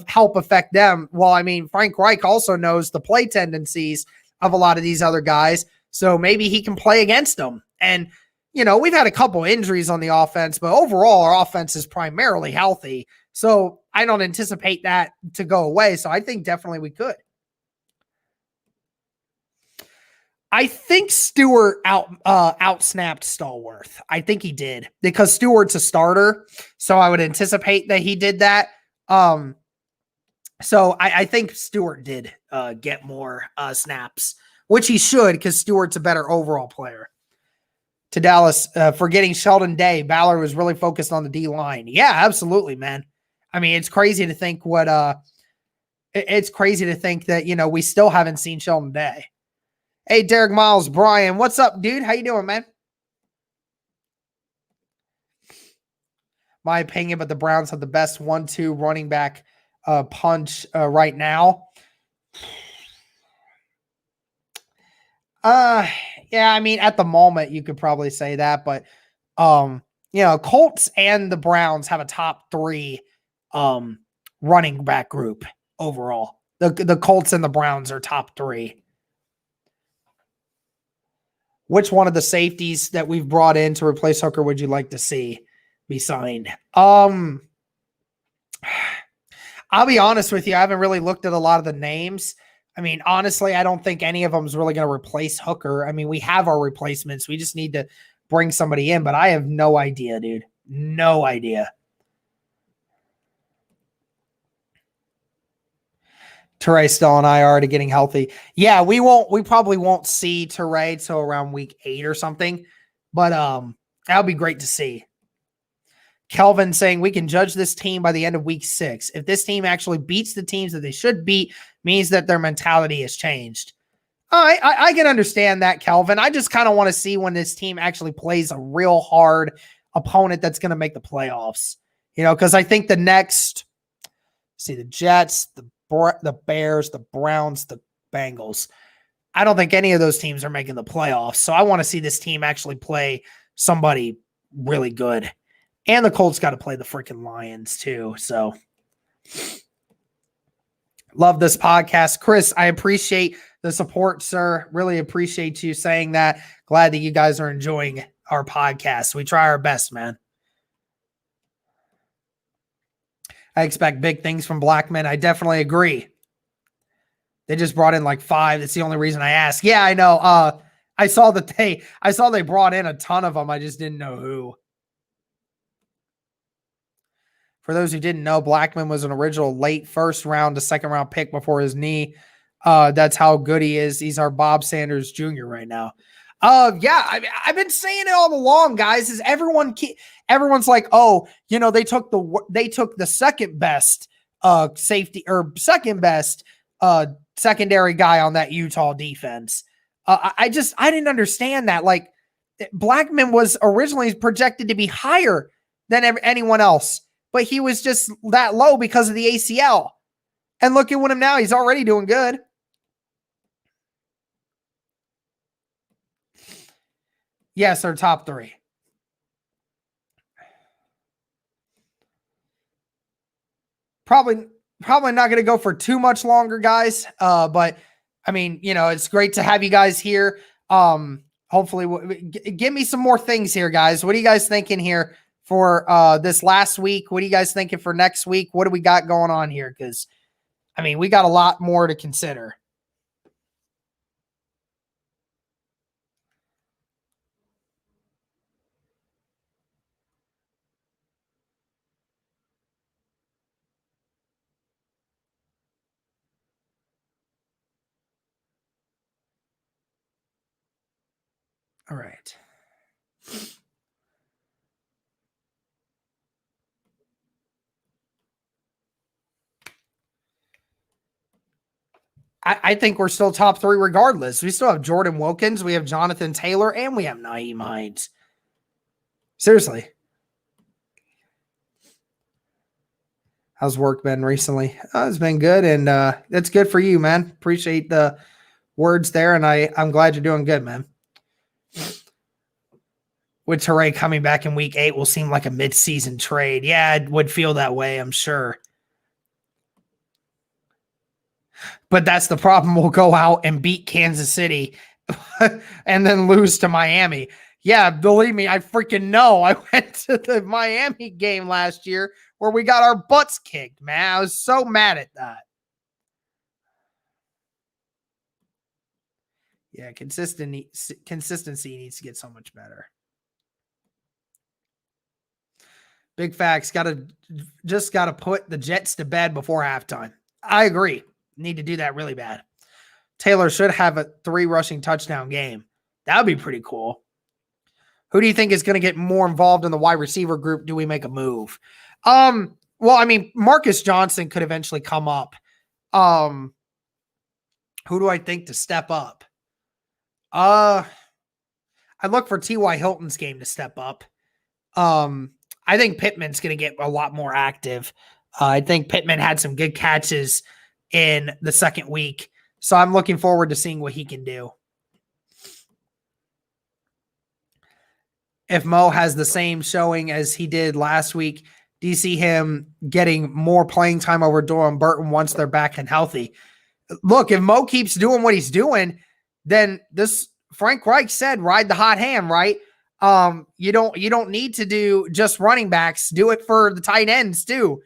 help affect them? Well, I mean, Frank Reich also knows the play tendencies of a lot of these other guys, so maybe he can play against them. And, you know, we've had a couple injuries on the offense, but overall our offense is primarily healthy. So I don't anticipate that to go away. So I think definitely we could. I think Stewart outsnapped Stallworth. I think he did because Stewart's a starter. So I would anticipate that he did that. So I think Stewart did get more snaps, which he should because Stewart's a better overall player. To Dallas, forgetting Sheldon Day, Ballard was really focused on the D-line. Yeah, absolutely, man. I mean, it's crazy to think it's crazy to think that, you know, we still haven't seen Sheldon Day. Hey, Derek Miles, Brian, what's up, dude? How you doing, man? My opinion, but the Browns have the best 1-2 running back punch right now. Yeah, I mean, at the moment, you could probably say that, but you know, Colts and the Browns have a top 3 running back group overall. The Colts and the Browns are top 3. Which one of the safeties that we've brought in to replace Hooker would you like to see be signed? I'll be honest with you. I haven't really looked at a lot of the names. I mean, honestly, I don't think any of them is really going to replace Hooker. I mean, we have our replacements. We just need to bring somebody in, but I have no idea, dude. No idea. Teray's still on IR to getting healthy. Yeah, we probably won't see Teray till around week 8 or something, but that'll be great to see. Kelvin saying we can judge this team by the end of week 6. If this team actually beats the teams that they should beat, means that their mentality has changed. I can understand that, Kelvin. I just kind of want to see when this team actually plays a real hard opponent that's going to make the playoffs. You know, because I think the Jets, the Bears, the Browns, the Bengals. I don't think any of those teams are making the playoffs. So I want to see this team actually play somebody really good. And the Colts got to play the freaking Lions too. So love this podcast. Chris, I appreciate the support, sir. Really appreciate you saying that. Glad that you guys are enjoying our podcast. We try our best, man. I expect big things from Blackman. I definitely agree. They just brought in like 5. That's the only reason I asked. Yeah, I know. I saw they brought in a ton of them. I just didn't know who. For those who didn't know, Blackman was an original late first round to second round pick before his knee. That's how good he is. He's our Bob Sanders Jr. right now. Yeah, I've been saying it all along, guys. Is everyone's like, oh, you know, they took the second best safety or second best secondary guy on that Utah defense. I didn't understand that. Like, Blackman was originally projected to be higher than anyone else, but he was just that low because of the ACL. And look at him now; he's already doing good. Yes, they're top 3. Probably not going to go for too much longer, guys. But I mean, it's great to have you guys here. Hopefully, give me some more things here, guys. What are you guys thinking here for this last week? What are you guys thinking for next week? What do we got going on here? Because, I mean, we got a lot more to consider. All right. I think we're still top 3 regardless. We still have Jordan Wilkins, we have Jonathan Taylor, and we have Nyheim Hines. Seriously. How's work been recently? It's been good, and it's good for you, man. Appreciate the words there, and I'm glad you're doing good, man. With Teray coming back in week 8 will seem like a mid-season trade. Yeah, it would feel that way, I'm sure. But that's the problem. We'll go out and beat Kansas City and then lose to Miami. Yeah, believe me, I freaking know. I went to the Miami game last year where we got our butts kicked, man. I was so mad at that. Yeah, consistency needs to get so much better. Big facts. Just got to put the Jets to bed before halftime. I agree. Need to do that really bad. Taylor should have a 3 rushing touchdown game. That would be pretty cool. Who do you think is going to get more involved in the wide receiver group? Do we make a move? Well, I mean, Marcus Johnson could eventually come up. Who do I think to step up? I look for T.Y. Hilton's game to step up. I think Pittman's going to get a lot more active. I think Pittman had some good catches in the second week. So I'm looking forward to seeing what he can do. If Mo has the same showing as he did last week, do you see him getting more playing time over Doran Burton once they're back and healthy? Look, if Mo keeps doing what he's doing, then this Frank Reich said, ride the hot hand, right? You don't need to do just running backs. Do it for the tight ends too.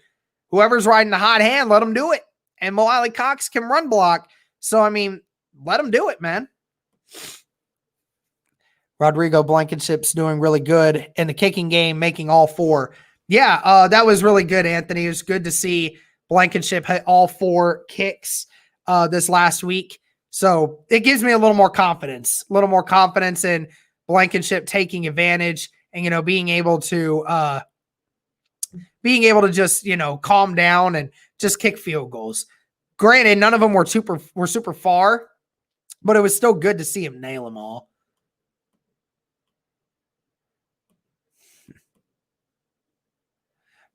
Whoever's riding the hot hand, let them do it. And Mo Alley Cox can run block. So, I mean, let him do it, man. Rodrigo Blankenship's doing really good in the kicking game, making all 4. Yeah, that was really good, Anthony. It was good to see Blankenship hit all 4 kicks this last week. So it gives me a little more confidence in Blankenship taking advantage and, being able to just, calm down and just kick field goals. Granted, none of them were super far, but it was still good to see him nail them all.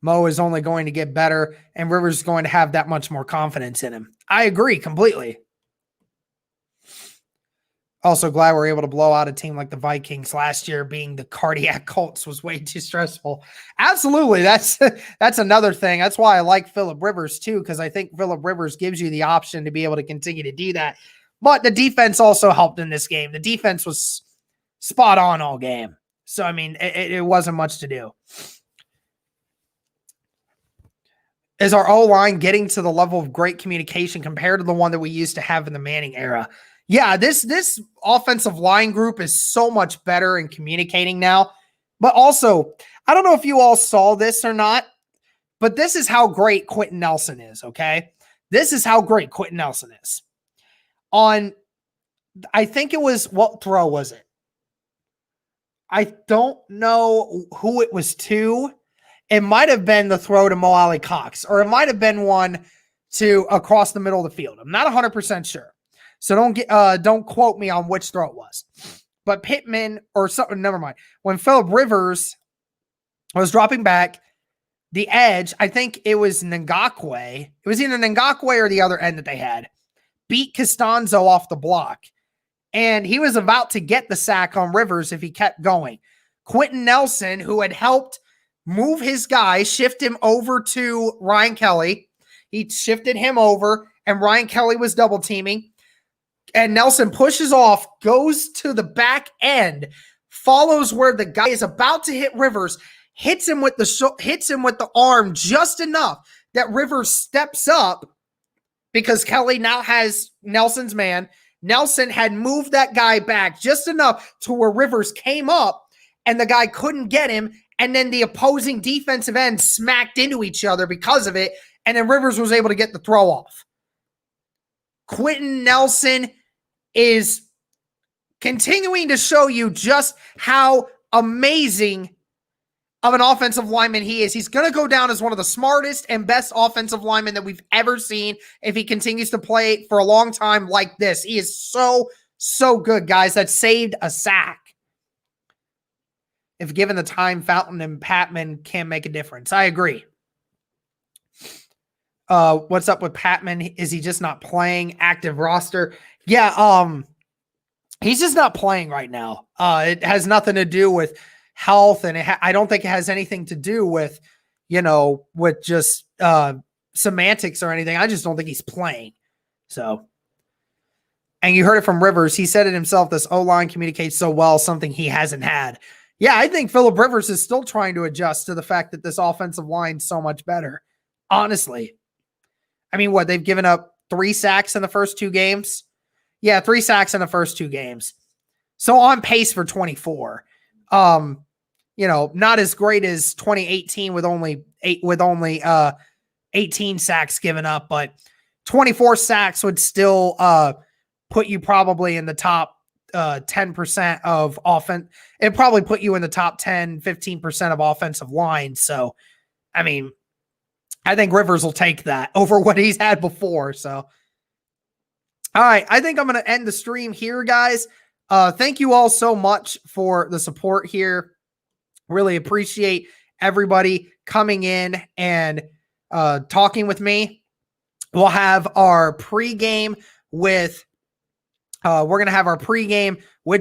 Mo is only going to get better, and Rivers is going to have that much more confidence in him. I agree completely. Also glad we're able to blow out a team like the Vikings last year. Being the cardiac Colts was way too stressful. Absolutely. That's another thing. That's why I like Phillip Rivers too, because I think Phillip Rivers gives you the option to be able to continue to do that. But the defense also helped in this game. The defense was spot on all game. So, I mean, it wasn't much to do. Is our O-line getting to the level of great communication compared to the one that we used to have in the Manning era? Yeah, this offensive line group is so much better in communicating now. But also, I don't know if you all saw this or not, but this is how great Quentin Nelson is, okay? This is how great Quentin Nelson is. I think it was, what throw was it? I don't know who it was to. It might have been the throw to Mo Alley Cox, or it might have been one to across the middle of the field. I'm not 100% sure. So don't quote me on which throw it was. But Pittman or something, never mind. When Phillip Rivers was dropping back, the edge, I think it was Ngakwe. It was either Ngakwe or the other end that they had. Beat Costanzo off the block. And he was about to get the sack on Rivers if he kept going. Quentin Nelson, who had helped move his guy, shift him over to Ryan Kelly. He shifted him over, and Ryan Kelly was double teaming. And Nelson pushes off, goes to the back end, follows where the guy is about to hit Rivers, hits him with the arm just enough that Rivers steps up because Kelly now has Nelson's man. Nelson had moved that guy back just enough to where Rivers came up and the guy couldn't get him. And then the opposing defensive end smacked into each other because of it. And then Rivers was able to get the throw off. Quentin Nelson is continuing to show you just how amazing of an offensive lineman he is. He's going to go down as one of the smartest and best offensive linemen that we've ever seen if he continues to play for a long time like this. He is so good, guys. That saved a sack. If given the time, Fountain and Patman can make a difference. I agree. What's up with Patman? Is he just not playing active roster? Yeah, he's just not playing right now. It has nothing to do with health, and I don't think it has anything to do with, with just semantics or anything. I just don't think he's playing. So, and you heard it from Rivers. He said it himself, this O-line communicates so well, something he hasn't had. Yeah, I think Phillip Rivers is still trying to adjust to the fact that this offensive line's so much better. Honestly. I mean, they've given up 3 sacks in the first 2 games? Yeah, 3 sacks in the first 2 games. So on pace for 24. Not as great as 2018 with only 18 sacks given up, but 24 sacks would still put you probably in the top 10% of offense. It'd probably put you in the top 10, 15% of offensive line. So, I mean, I think Rivers will take that over what he's had before. So, all right, I think I'm going to end the stream here, guys. Thank you all so much for the support here. Really appreciate everybody coming in and talking with me. We'll have our pregame with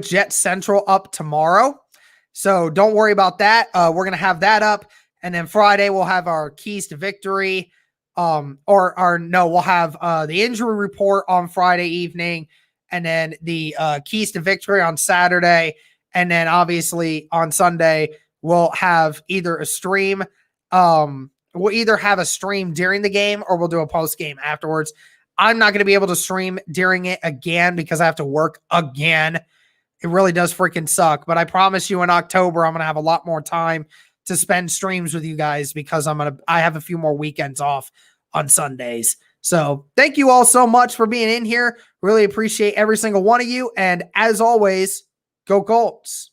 Jet Central up tomorrow. So don't worry about that. We're going to have that up. And then Friday we'll have our keys to victory. We'll have the injury report on Friday evening, and then the keys to victory on Saturday. And then obviously on Sunday, we'll have either a stream. We'll either have a stream during the game or we'll do a post game afterwards. I'm not going to be able to stream during it again because I have to work again. It really does freaking suck. But I promise you in October, I'm going to have a lot more time to spend streams with you guys because I have a few more weekends off on Sundays. So thank you all so much for being in here. Really appreciate every single one of you. And as always, go Colts.